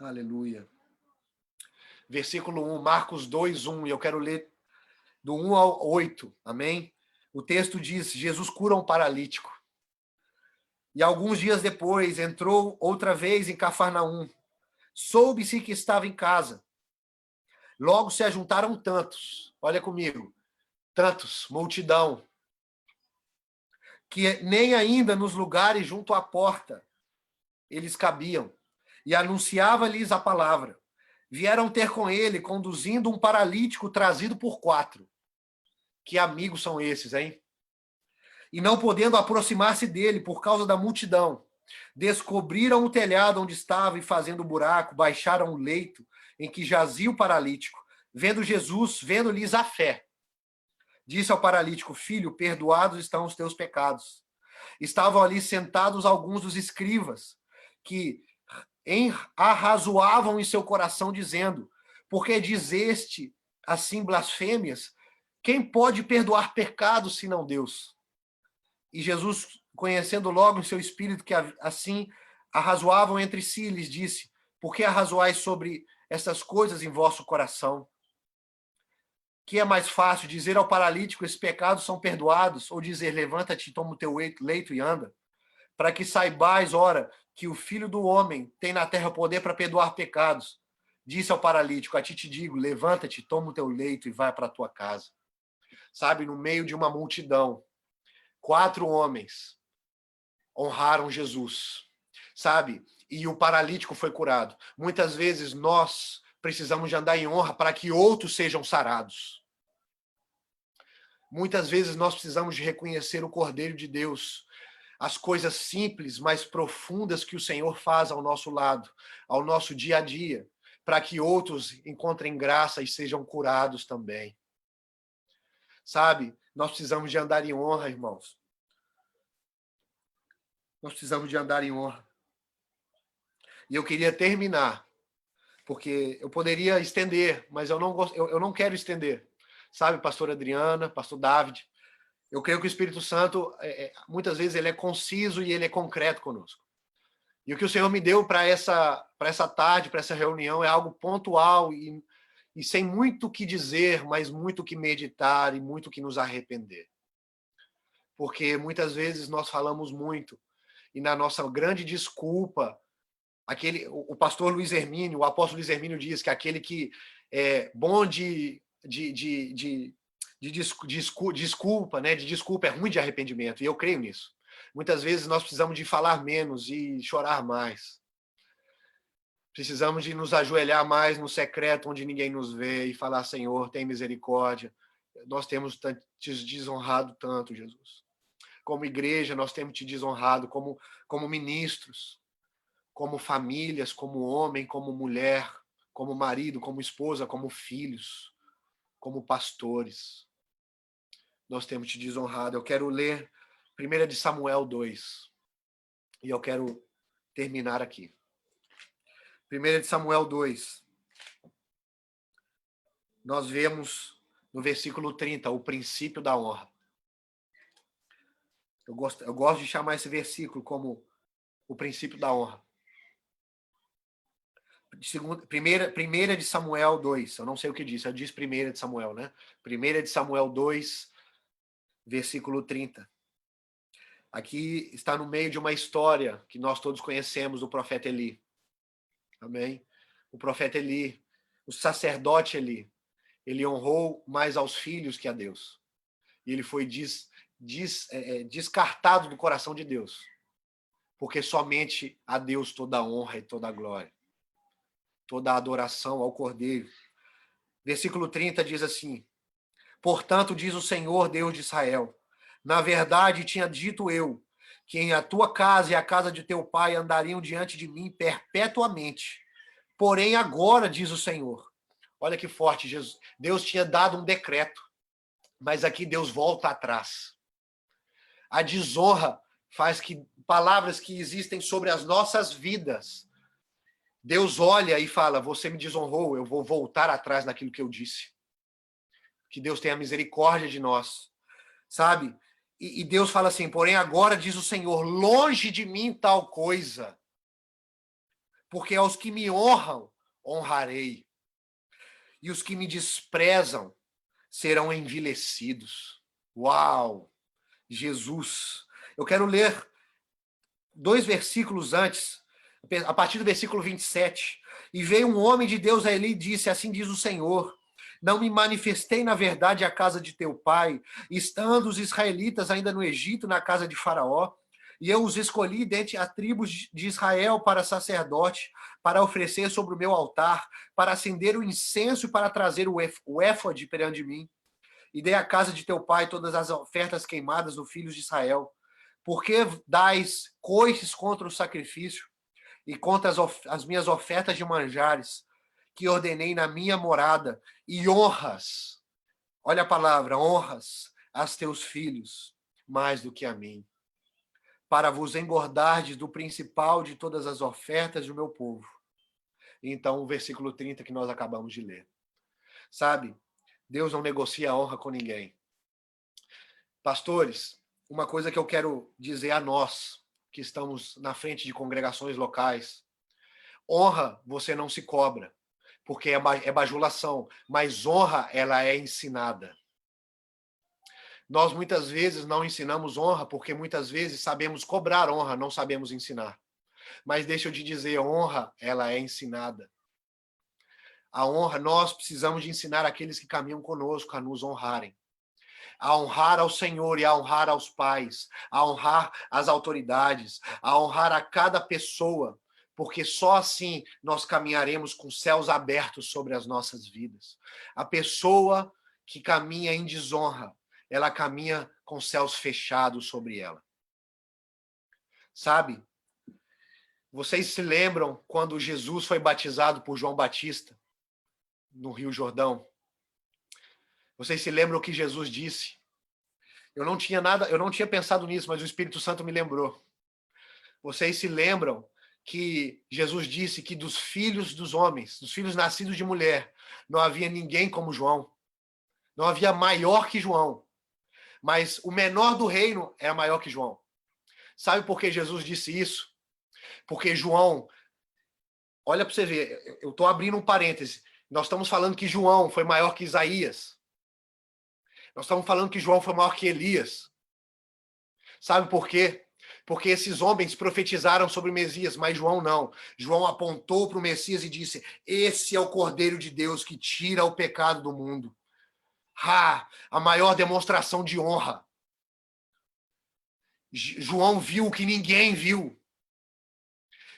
Aleluia. Versículo 1, Marcos 2, 1, e eu quero ler do 1 ao 8, amém? O texto diz, Jesus cura um paralítico. E alguns dias depois, entrou outra vez em Cafarnaum. Soube-se que estava em casa. Logo se ajuntaram tantos, olha comigo, tantos, multidão, que nem ainda nos lugares junto à porta eles cabiam, e anunciava-lhes a palavra. Vieram ter com ele, conduzindo um paralítico trazido por 4. Que amigos são esses, hein? E não podendo aproximar-se dele por causa da multidão, descobriram o telhado onde estava e, fazendo buraco, baixaram o leito em que jazia o paralítico. Vendo Jesus, vendo-lhes a fé, disse ao paralítico, filho, perdoados estão os teus pecados. Estavam ali sentados alguns dos escribas, que arrazoavam em seu coração, dizendo, por que dizeste assim blasfêmias? Quem pode perdoar pecados, senão Deus? E Jesus, conhecendo logo em seu espírito que assim arrazoavam entre si, lhes disse, por que arrazoais sobre essas coisas em vosso coração? que é mais fácil, dizer ao paralítico, esses pecados são perdoados, ou dizer, levanta-te, toma o teu leito e anda? Para que saibais, ora, que o Filho do Homem tem na terra poder para perdoar pecados. Disse ao paralítico, a ti te digo, levanta-te, toma o teu leito e vai para a tua casa. Sabe, no meio de uma multidão, 4 homens honraram Jesus, sabe? E o paralítico foi curado. Muitas vezes nós precisamos de andar em honra para que outros sejam sarados. Muitas vezes nós precisamos de reconhecer o Cordeiro de Deus, as coisas simples, mas profundas que o Senhor faz ao nosso lado, ao nosso dia a dia, para que outros encontrem graça e sejam curados também. Sabe? Nós precisamos de andar em honra, irmãos. Nós precisamos de andar em honra. E eu queria terminar, porque eu poderia estender, mas eu não quero estender. Sabe, pastor Adriana, pastor David, eu creio que o Espírito Santo, muitas vezes, ele é conciso e ele é concreto conosco. E o que o Senhor me deu para essa tarde, para essa reunião, é algo pontual e sem muito o que dizer, mas muito o que meditar e muito o que nos arrepender. Porque muitas vezes nós falamos muito e na nossa grande desculpa, o pastor Luiz Hermínio, o apóstolo Luiz Hermínio diz que aquele que é bom de desculpa, né? De desculpa é ruim de arrependimento, e eu creio nisso. Muitas vezes nós precisamos de falar menos e chorar mais. Precisamos de nos ajoelhar mais no secreto, onde ninguém nos vê, e falar, Senhor, tem misericórdia. Nós temos te desonrado tanto, Jesus. Como igreja, nós temos te desonrado como ministros, como famílias, como homem, como mulher, como marido, como esposa, como filhos, como pastores. Nós temos te desonrado. Eu quero ler 1 de Samuel 2. E eu quero terminar aqui. 1 de Samuel 2. Nós vemos no versículo 30 o princípio da honra. Eu gosto de chamar esse versículo como o princípio da honra. 1 de Samuel 2. Eu não sei o que diz. Eu disse 1 de Samuel, né? 1 de Samuel 2, versículo 30. Aqui está no meio de uma história que nós todos conhecemos do profeta Eli. Amém? O profeta Eli, o sacerdote Eli, ele honrou mais aos filhos que a Deus. E ele foi descartado do coração de Deus. Porque somente a Deus toda a honra e toda a glória. Toda a adoração ao Cordeiro. Versículo 30 diz assim: portanto, diz o Senhor, Deus de Israel, na verdade tinha dito eu, que em a tua casa e a casa de teu pai andariam diante de mim perpetuamente. Porém, agora, diz o Senhor, olha que forte, Jesus. Deus tinha dado um decreto, mas aqui Deus volta atrás. A desonra faz que palavras que existem sobre as nossas vidas, Deus olha e fala, você me desonrou, eu vou voltar atrás naquilo que eu disse. Que Deus tenha misericórdia de nós, sabe? E Deus fala assim, porém agora diz o Senhor, longe de mim tal coisa, porque aos que me honram, honrarei, e os que me desprezam serão envilecidos. Uau! Jesus! Eu quero ler 2 versículos antes, a partir do versículo 27. E veio um homem de Deus a Eli e disse, assim diz o Senhor, não me manifestei na verdade à casa de teu pai, estando os israelitas ainda no Egito, na casa de Faraó, e eu os escolhi dentre as tribos de Israel para sacerdote, para oferecer sobre o meu altar, para acender o incenso e para trazer o éfode perante mim. E dei à casa de teu pai todas as ofertas queimadas dos filhos de Israel. Por que dais coices contra o sacrifício e contra as minhas ofertas de manjares, que ordenei na minha morada, e honras, olha a palavra, honras aos teus filhos mais do que a mim, para vos engordardes do principal de todas as ofertas do meu povo. Então, o versículo 30 que nós acabamos de ler. Sabe, Deus não negocia a honra com ninguém. Pastores, uma coisa que eu quero dizer a nós, que estamos na frente de congregações locais, honra você não se cobra. porque é bajulação, mas honra, ela é ensinada. Nós muitas vezes não ensinamos honra, porque muitas vezes sabemos cobrar honra, não sabemos ensinar. Mas deixa eu te dizer, honra, ela é ensinada. A honra, nós precisamos de ensinar aqueles que caminham conosco a nos honrarem. A honrar ao Senhor e a honrar aos pais, a honrar as autoridades, a honrar a cada pessoa, porque só assim nós caminharemos com céus abertos sobre as nossas vidas. A pessoa que caminha em desonra, ela caminha com céus fechados sobre ela. Sabe? Vocês se lembram quando Jesus foi batizado por João Batista no Rio Jordão? Vocês se lembram o que Jesus disse? Eu não tinha pensado nisso, mas o Espírito Santo me lembrou. Vocês se lembram que Jesus disse que dos filhos dos homens, dos filhos nascidos de mulher, não havia ninguém como João. Não havia maior que João. Mas o menor do reino era maior que João. Sabe por que Jesus disse isso? Porque João, olha para você ver, eu estou abrindo um parêntese. Nós estamos falando que João foi maior que Isaías. Nós estamos falando que João foi maior que Elias. Sabe por quê? Porque esses homens profetizaram sobre o Messias, mas João não. João apontou para o Messias e disse: esse é o Cordeiro de Deus que tira o pecado do mundo. A maior demonstração de honra. João viu o que ninguém viu.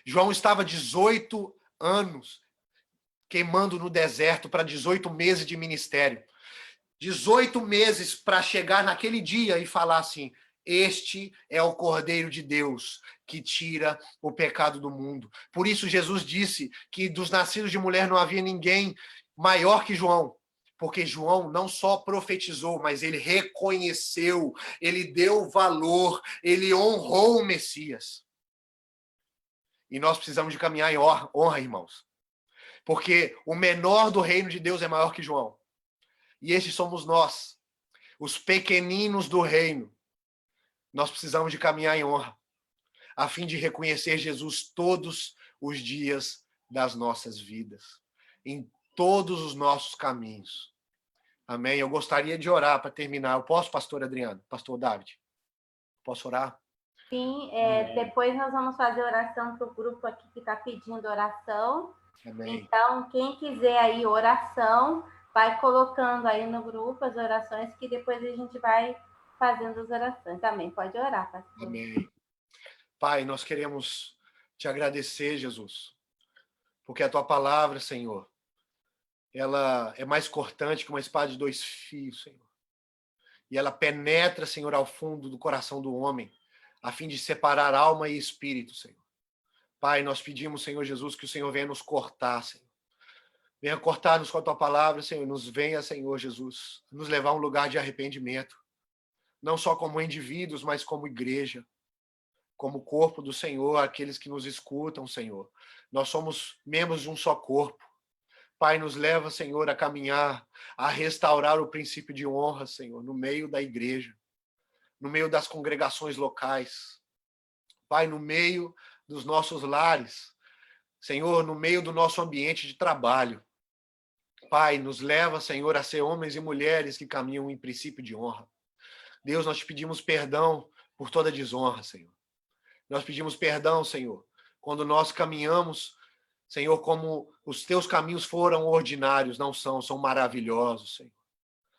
João estava 18 anos queimando no deserto para 18 meses de ministério. 18 meses para chegar naquele dia e falar assim: este é o Cordeiro de Deus que tira o pecado do mundo. Por isso Jesus disse que dos nascidos de mulher não havia ninguém maior que João. Porque João não só profetizou, mas ele reconheceu, ele deu valor, ele honrou o Messias. E nós precisamos de caminhar em honra, irmãos. Porque o menor do reino de Deus é maior que João. E estes somos nós, os pequeninos do reino. Nós precisamos de caminhar em honra, a fim de reconhecer Jesus todos os dias das nossas vidas, em todos os nossos caminhos. Amém? Eu gostaria de orar para terminar. Eu posso, pastor Adriano? Pastor David? Posso orar? Sim, depois nós vamos fazer oração para o grupo aqui que está pedindo oração. Amém. Então, quem quiser aí oração, vai colocando aí no grupo as orações, que depois a gente vai fazendo as orações. Também pode orar, pastor. Amém. Pai, nós queremos te agradecer, Jesus, porque a tua palavra, Senhor, ela é mais cortante que uma espada de 2 fios, Senhor. E ela penetra, Senhor, ao fundo do coração do homem, a fim de separar alma e espírito, Senhor. Pai, nós pedimos, Senhor Jesus, que o Senhor venha nos cortar, Senhor. Venha cortar-nos com a tua palavra, Senhor. Nos venha, Senhor Jesus, nos levar a um lugar de arrependimento. Não só como indivíduos, mas como igreja. Como corpo do Senhor, aqueles que nos escutam, Senhor. Nós somos membros de um só corpo. Pai, nos leva, Senhor, a caminhar, a restaurar o princípio de honra, Senhor, no meio da igreja, no meio das congregações locais. Pai, no meio dos nossos lares. Senhor, no meio do nosso ambiente de trabalho. Pai, nos leva, Senhor, a ser homens e mulheres que caminham em princípio de honra. Deus, nós te pedimos perdão por toda desonra, Senhor. Nós pedimos perdão, Senhor, quando nós caminhamos, Senhor, como os teus caminhos foram ordinários, não são, são maravilhosos, Senhor.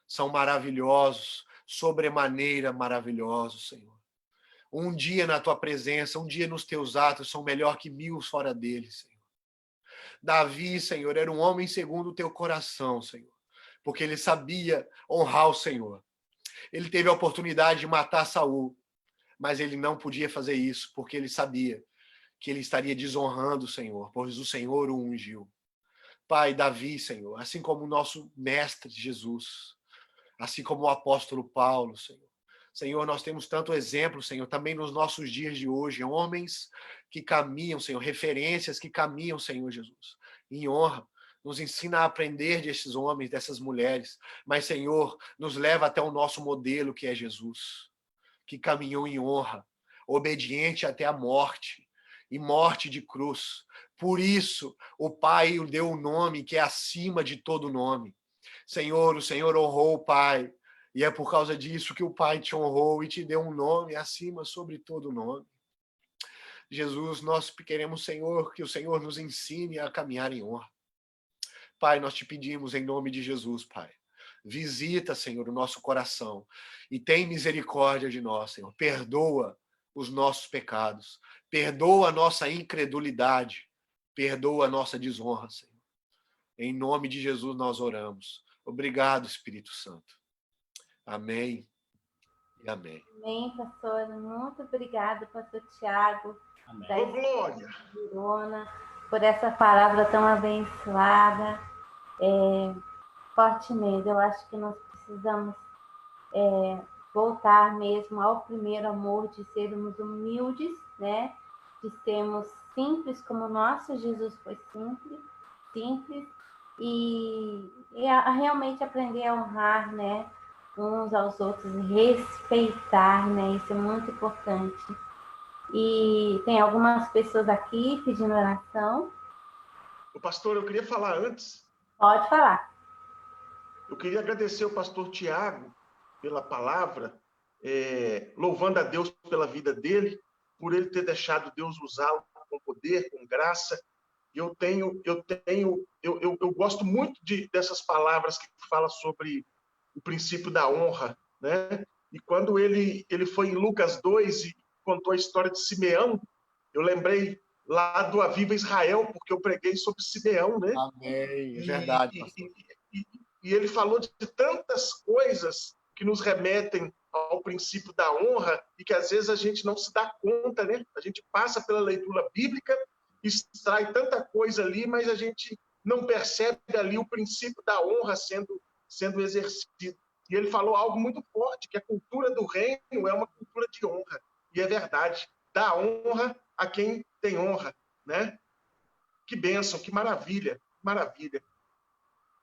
São maravilhosos, sobremaneira maravilhosos, Senhor. Um dia na tua presença, um dia nos teus atos são melhor que 1000 fora deles, Senhor. Davi, Senhor, era um homem segundo o teu coração, Senhor, porque ele sabia honrar o Senhor. Ele teve a oportunidade de matar Saul, mas ele não podia fazer isso, porque ele sabia que ele estaria desonrando o Senhor, pois o Senhor o ungiu. Pai, Davi, Senhor, assim como o nosso mestre Jesus, assim como o apóstolo Paulo, Senhor. Senhor, nós temos tanto exemplo, Senhor, também nos nossos dias de hoje, homens que caminham, Senhor, referências que caminham, Senhor Jesus, em honra. Nos ensina a aprender desses homens, dessas mulheres, mas, Senhor, nos leva até o nosso modelo, que é Jesus, que caminhou em honra, obediente até a morte, e morte de cruz. Por isso, o Pai lhe deu um nome que é acima de todo nome. Senhor, o Senhor honrou o Pai, e é por causa disso que o Pai te honrou e te deu um nome acima sobre todo nome. Jesus, nós queremos, Senhor, que o Senhor nos ensine a caminhar em honra. Pai, nós te pedimos em nome de Jesus, Pai. Visita, Senhor, o nosso coração e tem misericórdia de nós, Senhor. Perdoa os nossos pecados. Perdoa a nossa incredulidade. Perdoa a nossa desonra, Senhor. Em nome de Jesus nós oramos. Obrigado, Espírito Santo. Amém e amém. Amém, pastor. Muito obrigada, pastor Tiago. Ô, glória! Verona, por essa palavra tão abençoada. Fortemente, eu acho que nós precisamos voltar mesmo ao primeiro amor, de sermos humildes, né? De sermos simples, como nosso Jesus foi simples, e realmente aprender a honrar, né? Uns aos outros, respeitar, né? Isso é muito importante. E tem algumas pessoas aqui pedindo oração. O pastor, eu queria falar antes. Pode falar. Eu queria agradecer ao pastor Tiago pela palavra, louvando a Deus pela vida dele, por ele ter deixado Deus usá-lo com poder, com graça. E eu gosto muito dessas palavras que falam sobre o princípio da honra, né? E quando ele foi em Lucas 2 e contou a história de Simeão, eu lembrei lá do Aviva Israel, porque eu preguei sobre Simeão, né? Amém, é verdade, pastor. E ele falou de tantas coisas que nos remetem ao princípio da honra e que às vezes a gente não se dá conta, né? A gente passa pela leitura bíblica, extrai tanta coisa ali, mas a gente não percebe ali o princípio da honra sendo exercido. E ele falou algo muito forte, que a cultura do reino é uma cultura de honra. E é verdade, dá honra a quem tem honra, né? Que bênção, que maravilha, maravilha.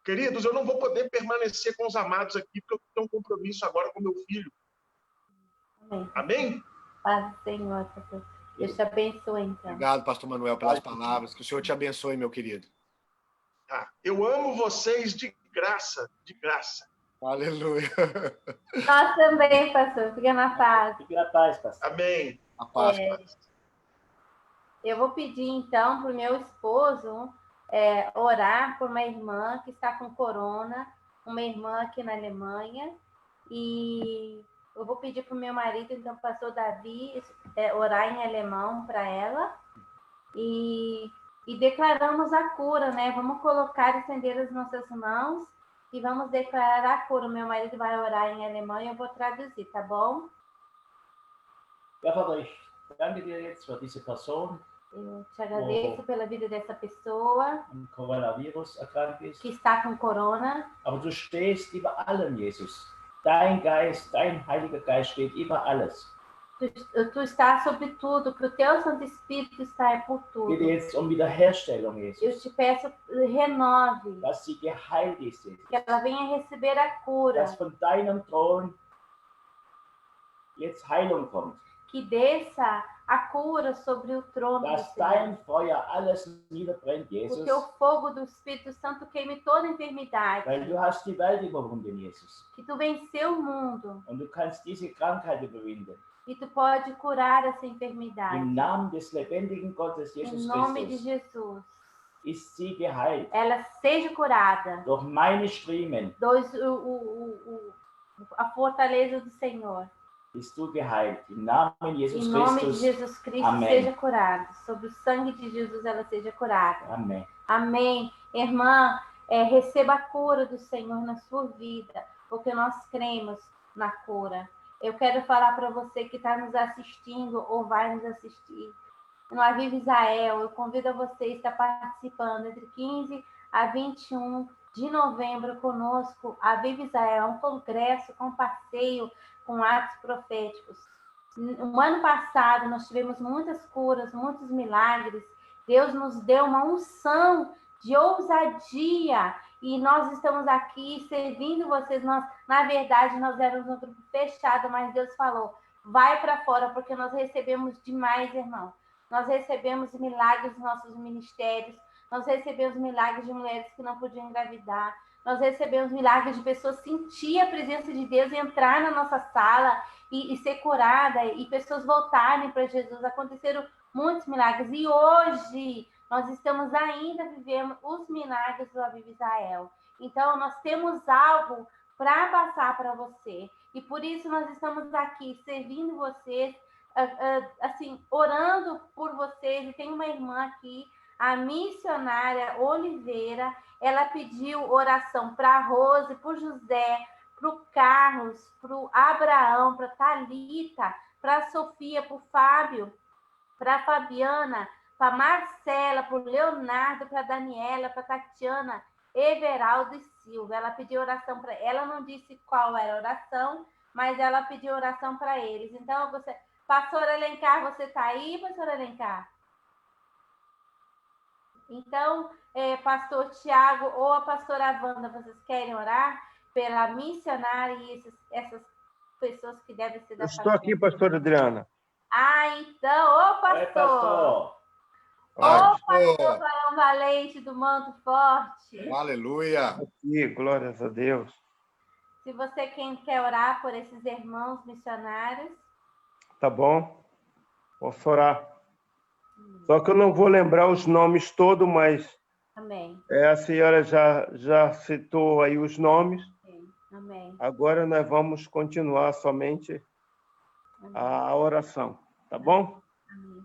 Queridos, eu não vou poder permanecer com os amados aqui, porque eu tenho um compromisso agora com meu filho. Amém. Amém? Paz do Senhor, pastor. Deus te abençoe, então. Obrigado, pastor Manuel, pelas palavras. Que o Senhor te abençoe, meu querido. Eu amo vocês de graça, de graça. Aleluia. Nós também, pastor. Fica na paz. Fique na paz, pastor. Amém. A paz, paz. Eu vou pedir, então, para o meu esposo orar por uma irmã que está com corona, uma irmã aqui na Alemanha. E eu vou pedir para o meu marido, então, o pastor Davi, orar em alemão para ela. E declaramos a cura, né? Vamos colocar, estender as nossas mãos e vamos declarar a cura. O meu marido vai orar em alemão e eu vou traduzir, tá bom? Ja, Vater, ich danke dir jetzt für diese Person, Eu te agradeço pela vida dessa pessoa am Coronavirus erkrankt ist. que está com corona. Aber du stehst über allem, Jesus. Dein Geist, dein Heiliger Geist steht über alles. Tu estás sobre tudo, que o teu Santo Espírito está por tudo. Bitte jetzt um Wiederherstellung, Eu Jesus. te peço, renove, Dass sie geheilt ist, Jesus. que ela venha receber a cura, Dass von deinem Thron jetzt Heilung kommt. que desça a cura sobre o trono do Dass Senhor. dein Feuer alles niederbrennt, O Jesus. teu fogo do Espírito Santo queime toda enfermidade. Weil du hast die Welt überwunden, Jesus. Que tu venceu o mundo Und du kannst diese Krankheit überwinden. e tu pode curar essa enfermidade. Im Namen des lebendigen Gottes, Em Jesus nome de Christus, Jesus. ist sie geheilt. Ela seja curada. Durch meine Striemen A fortaleza do Senhor. bist du geheilt. Im Namen Jesus Em nome de Christus. Jesus Cristo, Amém. seja curada. Sobre o sangue de Jesus, ela seja curada. Amém. Amém. Irmã, receba a cura do Senhor na sua vida, porque nós cremos na cura. Eu quero falar para você que está nos assistindo ou vai nos assistir. No Aviva Israel, eu convido a você a estar participando entre 15 a 21 de novembro conosco. Aviva Israel é um congresso com passeio, com atos proféticos. No ano passado, nós tivemos muitas curas, muitos milagres. Deus nos deu uma unção de ousadia e nós estamos aqui servindo vocês. Na verdade, nós éramos um grupo fechado, mas Deus falou, vai para fora, porque nós recebemos demais, irmão. Nós recebemos milagres nos nossos ministérios, nós recebemos milagres de mulheres que não podiam engravidar, nós recebemos milagres de pessoas sentir a presença de Deus e entrar na nossa sala e ser curada, e pessoas voltarem para Jesus. Aconteceram muitos milagres, e hoje nós estamos ainda vivendo os milagres do Aviva Israel. Então, nós temos algo para passar para você, e por isso nós estamos aqui servindo vocês, assim, orando por vocês. E tem uma irmã aqui, a missionária Oliveira, ela pediu oração para a Rose, para o José, para o Carlos, para o Abraão, para a Thalita, para a Sofia, para o Fábio, para a Fabiana, para a Marcela, para o Leonardo, para a Daniela, para a Tatiana, Everaldo e Silva. Ela pediu oração para... Ela não disse qual era a oração, mas ela pediu oração para eles. Então, você... Pastor Alencar, você está aí, pastor Alencar? Então, pastor Tiago ou a pastora Wanda, vocês querem orar pela missionária e essas pessoas que devem ser da família? Estou aqui, pastora Adriana. Então, ô pastor! pastor! Ô pastor Valão Valente do Manto Forte! Aleluia! Aqui, glórias a Deus. Se você quer orar por esses irmãos missionários... Tá bom, posso orar. Só que eu não vou lembrar os nomes todos, mas Amém. A senhora já citou aí os nomes. Amém. Agora nós vamos continuar somente a oração, tá bom? Amém.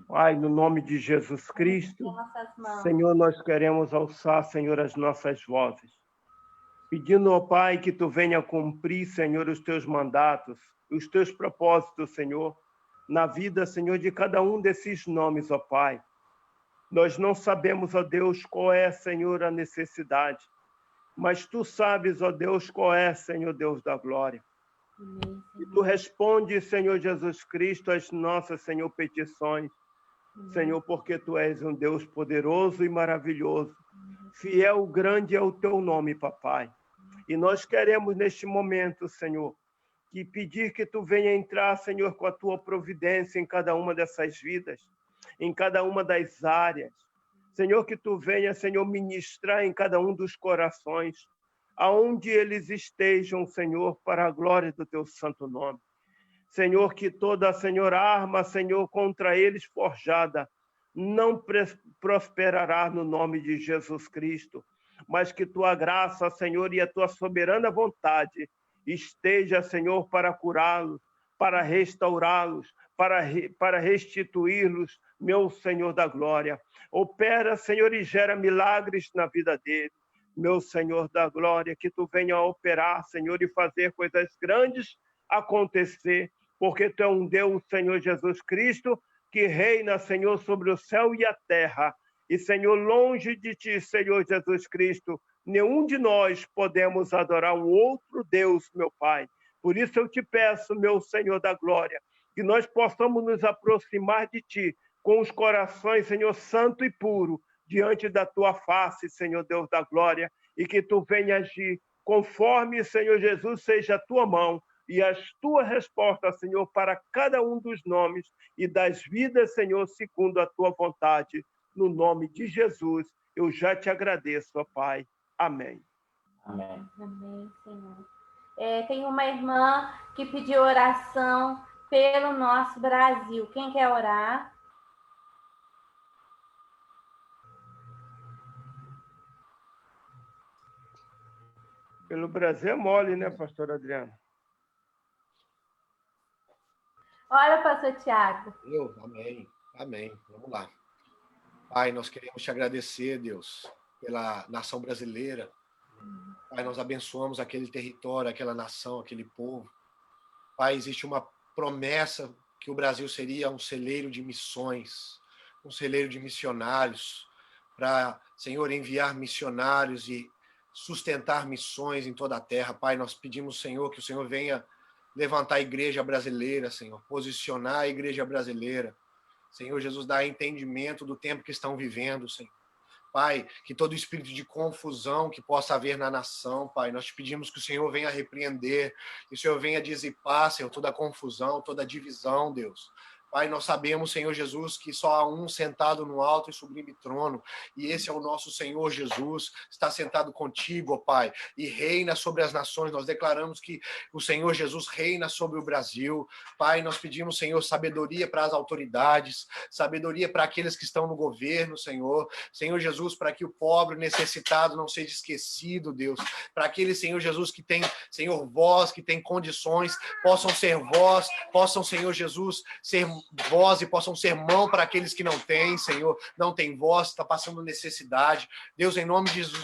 Pai, no nome de Jesus Cristo, Senhor, nós queremos alçar, Senhor, as nossas vozes, pedindo, ó Pai, que Tu venha cumprir, Senhor, os Teus mandatos, os Teus propósitos, Senhor, na vida, Senhor, de cada um desses nomes, ó Pai. Nós não sabemos, ó Deus, qual é, Senhor, a necessidade, mas Tu sabes, ó Deus, qual é, Senhor, Deus da glória. Amém. E Tu responde, Senhor Jesus Cristo, as nossas, Senhor, petições, Senhor, porque Tu és um Deus poderoso e maravilhoso. Fiel, grande é o Teu nome, papai. E nós queremos, neste momento, Senhor, que pedir que Tu venha entrar, Senhor, com a Tua providência em cada uma dessas vidas, em cada uma das áreas. Senhor, que Tu venha, Senhor, ministrar em cada um dos corações, aonde eles estejam, Senhor, para a glória do Teu santo nome. Senhor, que toda, Senhor, arma, Senhor, contra eles forjada, não prosperará no nome de Jesus Cristo, mas que Tua graça, Senhor, e a Tua soberana vontade esteja, Senhor, para curá-los, para restaurá-los, para restituí-los, meu Senhor da glória. Opera, Senhor, e gera milagres na vida dele, meu Senhor da glória, que Tu venha operar, Senhor, e fazer coisas grandes acontecer, porque Tu é um Deus, Senhor Jesus Cristo, que reina, Senhor, sobre o céu e a terra. E, Senhor, longe de Ti, Senhor Jesus Cristo, nenhum de nós podemos adorar um outro Deus, meu Pai. Por isso eu Te peço, meu Senhor da glória, que nós possamos nos aproximar de Ti com os corações, Senhor, santo e puro, diante da Tua face, Senhor Deus da glória, e que Tu venha agir conforme, Senhor Jesus, seja a Tua mão e as Tuas respostas, Senhor, para cada um dos nomes e das vidas, Senhor, segundo a Tua vontade. No nome de Jesus, eu já Te agradeço, ó Pai. Amém. Amém. Amém, Senhor. Tem uma irmã que pediu oração pelo nosso Brasil. Quem quer orar? Pelo Brasil é mole, né, pastor Adriano? Olha, pastor Tiago. Amém. Amém. Vamos lá. Pai, nós queremos Te agradecer, Deus, pela nação brasileira. Pai, nós abençoamos aquele território, aquela nação, aquele povo. Pai, existe uma promessa que o Brasil seria um celeiro de missões, um celeiro de missionários, para, Senhor, enviar missionários e sustentar missões em toda a terra. Pai, nós pedimos, Senhor, que o Senhor venha levantar a igreja brasileira, Senhor, posicionar a igreja brasileira. Senhor Jesus, dá entendimento do tempo que estão vivendo, Senhor. Pai, que todo espírito de confusão que possa haver na nação, Pai, nós te pedimos que o Senhor venha repreender, que o Senhor venha dissipar, Senhor, toda a confusão, toda a divisão, Deus. Pai, nós sabemos, Senhor Jesus, que só há um sentado no alto e sublime trono, e esse é o nosso Senhor Jesus, está sentado contigo, ó Pai, e reina sobre as nações. Nós declaramos que o Senhor Jesus reina sobre o Brasil. Pai, nós pedimos, Senhor, sabedoria para as autoridades, sabedoria para aqueles que estão no governo, Senhor. Senhor Jesus, para que o pobre, necessitado não seja esquecido, Deus. Para aqueles, Senhor Jesus, que tem, Senhor, voz, que tem condições, possam ser voz, possam, Senhor Jesus, ser voz e possam ser mão para aqueles que não têm, Senhor, não tem voz, está passando necessidade. Deus, em nome de Jesus,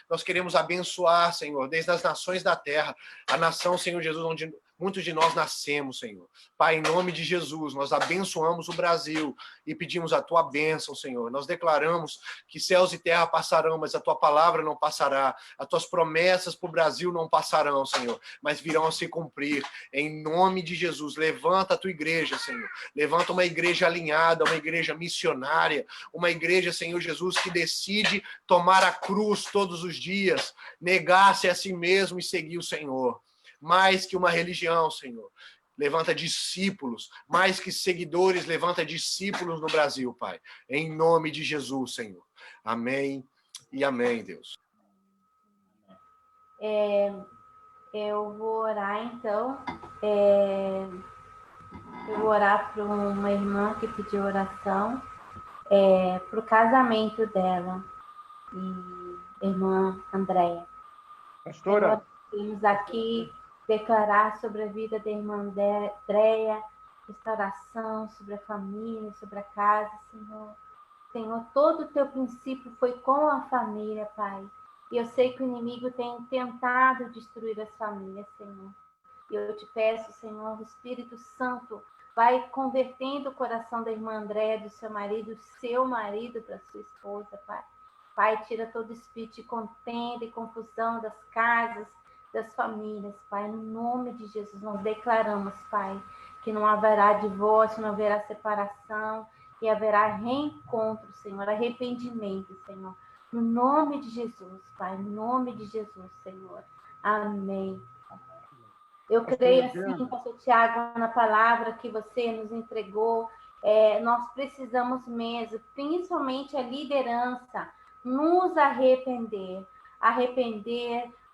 nós queremos abençoar, Senhor, desde as nações da terra, a nação, Senhor Jesus, onde muitos de nós nascemos, Senhor. Pai, em nome de Jesus, nós abençoamos o Brasil e pedimos a tua bênção, Senhor. Nós declaramos que céus e terra passarão, mas a tua palavra não passará. As tuas promessas para o Brasil não passarão, Senhor, mas virão a se cumprir. Em nome de Jesus, levanta a tua igreja, Senhor. Levanta uma igreja alinhada, uma igreja missionária, uma igreja, Senhor Jesus, que decide tomar a cruz todos os dias, negar-se a si mesmo e seguir o Senhor. Mais que uma religião, Senhor. Levanta discípulos, mais que seguidores, levanta discípulos no Brasil, Pai. Em nome de Jesus, Senhor. Amém e amém, Deus. Eu vou orar, então. Eu vou orar para uma irmã que pediu oração para o casamento dela, e irmã Andréia. Pastora? Nós temos aqui declarar sobre a vida da irmã Andréia, restauração sobre a família, sobre a casa, Senhor. Senhor, todo o teu princípio foi com a família, Pai. E eu sei que o inimigo tem tentado destruir as famílias, Senhor. E eu te peço, Senhor, o Espírito Santo vai convertendo o coração da irmã Andréia, do seu marido para sua esposa, Pai. Pai, tira todo espírito de contenda e confusão das casas, das famílias, Pai. No nome de Jesus, nós declaramos, Pai, que não haverá divórcio, não haverá separação, e haverá reencontro, Senhor, arrependimento, Senhor. No nome de Jesus, Pai, no nome de Jesus, Senhor. Amém. Eu creio assim, pastor Tiago, na palavra que você nos entregou, nós precisamos mesmo, principalmente a liderança, nos arrepender,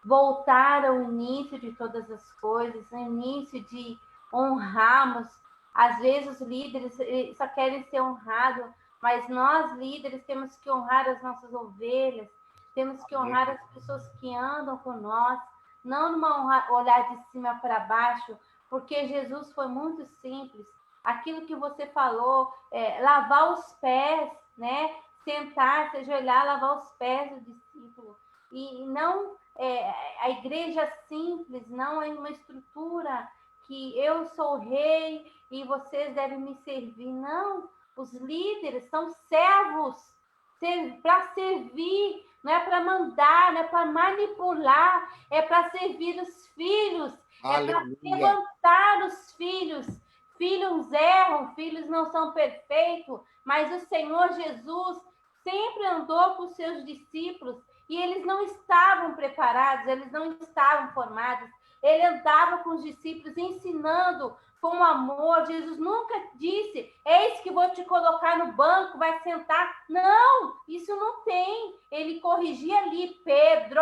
voltar ao início de todas as coisas, ao início de honrarmos. Às vezes os líderes só querem ser honrados, mas nós líderes temos que honrar as nossas ovelhas, temos que honrar as pessoas que andam com nós, não numa olhar de cima para baixo, porque Jesus foi muito simples. Aquilo que você falou, lavar os pés, né? Sentar, se ajoelhar, lavar os pés do discípulo. E não a igreja simples, não é uma estrutura que eu sou o rei e vocês devem me servir. Não, os líderes são servos para servir, não é para mandar, não é para manipular, é para servir os filhos, Aleluia. É para levantar os filhos. Filhos erram, filhos não são perfeitos, mas o Senhor Jesus sempre andou com os seus discípulos e eles não estavam preparados, eles não estavam formados. Ele andava com os discípulos ensinando com amor. Jesus nunca disse, eis que vou te colocar no banco, vai sentar. Não, isso não tem. Ele corrigia ali, Pedro,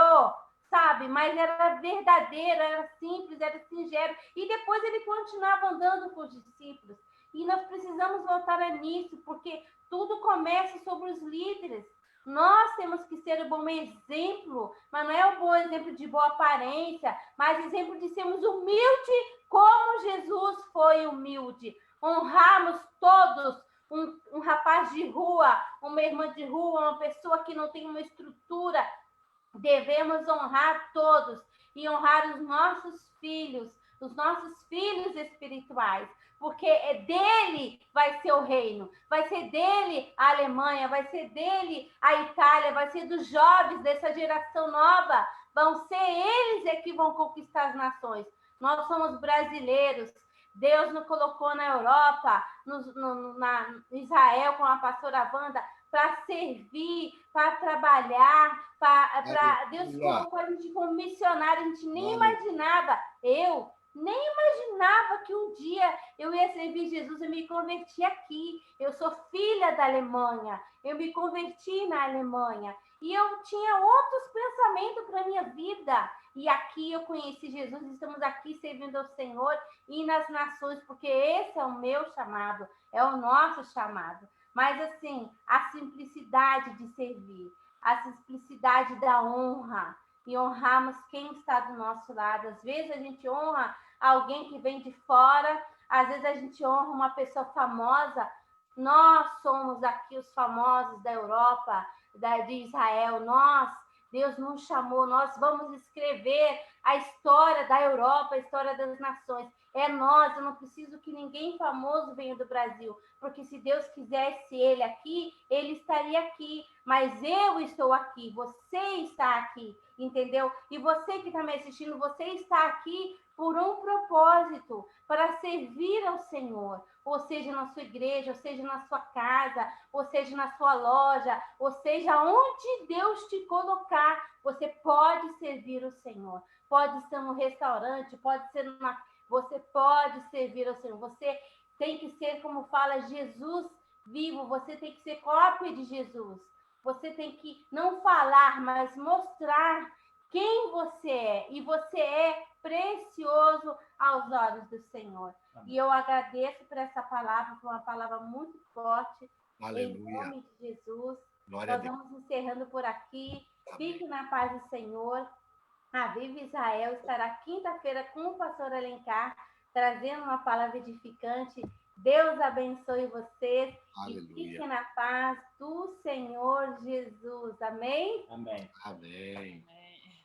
sabe? Mas era verdadeiro, era simples, era singelo. E depois ele continuava andando com os discípulos. E nós precisamos voltar nisso, porque tudo começa sobre os líderes. Nós temos que ser o bom exemplo, mas não é o bom exemplo de boa aparência, mas exemplo de sermos humildes como Jesus foi humilde. Honrarmos todos, um rapaz de rua, uma irmã de rua, uma pessoa que não tem uma estrutura. Devemos honrar todos e honrar os nossos filhos espirituais. Porque dele vai ser o reino, vai ser dele a Alemanha, vai ser dele a Itália, vai ser dos jovens dessa geração nova, vão ser eles que vão conquistar as nações. Nós somos brasileiros, Deus nos colocou na Europa, na Israel com a pastora Wanda, para servir, para trabalhar, Deus colocou a gente como missionário, a gente nem imaginava, eu Nem imaginava que um dia eu ia servir Jesus e me converti aqui. Eu sou filha da Alemanha. Eu me converti na Alemanha. E eu tinha outros pensamentos para a minha vida. E aqui eu conheci Jesus. Estamos aqui servindo ao Senhor e nas nações, porque esse é o meu chamado. É o nosso chamado. Mas assim, a simplicidade de servir. A simplicidade da honra. E honrarmos quem está do nosso lado. Às vezes a gente honra alguém que vem de fora, às vezes a gente honra uma pessoa famosa. Nós somos aqui os famosos da Europa, de Israel. Deus nos chamou, nós vamos escrever a história da Europa, a história das nações. É nós, eu não preciso que ninguém famoso venha do Brasil, porque se Deus quisesse ele aqui, ele estaria aqui, mas eu estou aqui, você está aqui, entendeu? E você que está me assistindo, você está aqui por um propósito, para servir ao Senhor, ou seja, na sua igreja, ou seja, na sua casa, ou seja, na sua loja, ou seja, onde Deus te colocar, você pode servir o Senhor. Pode ser no restaurante, você pode servir ao Senhor. Você tem que ser, como fala, Jesus vivo, você tem que ser cópia de Jesus. Você tem que não falar, mas mostrar quem você é. E você é precioso aos olhos do Senhor. Amém. E eu agradeço por essa palavra, foi uma palavra muito forte. Aleluia. Em nome de Jesus. Glória a Deus. Nós vamos encerrando por aqui. Amém. Fique na paz do Senhor. A Viva Israel estará quinta-feira com o pastor Alencar, trazendo uma palavra edificante. Deus abençoe vocês. Aleluia. E fiquem na paz do Senhor Jesus. Amém? Amém. Amém.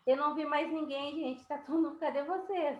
Eu não vi mais ninguém, gente. Tá todo mundo. Cadê vocês?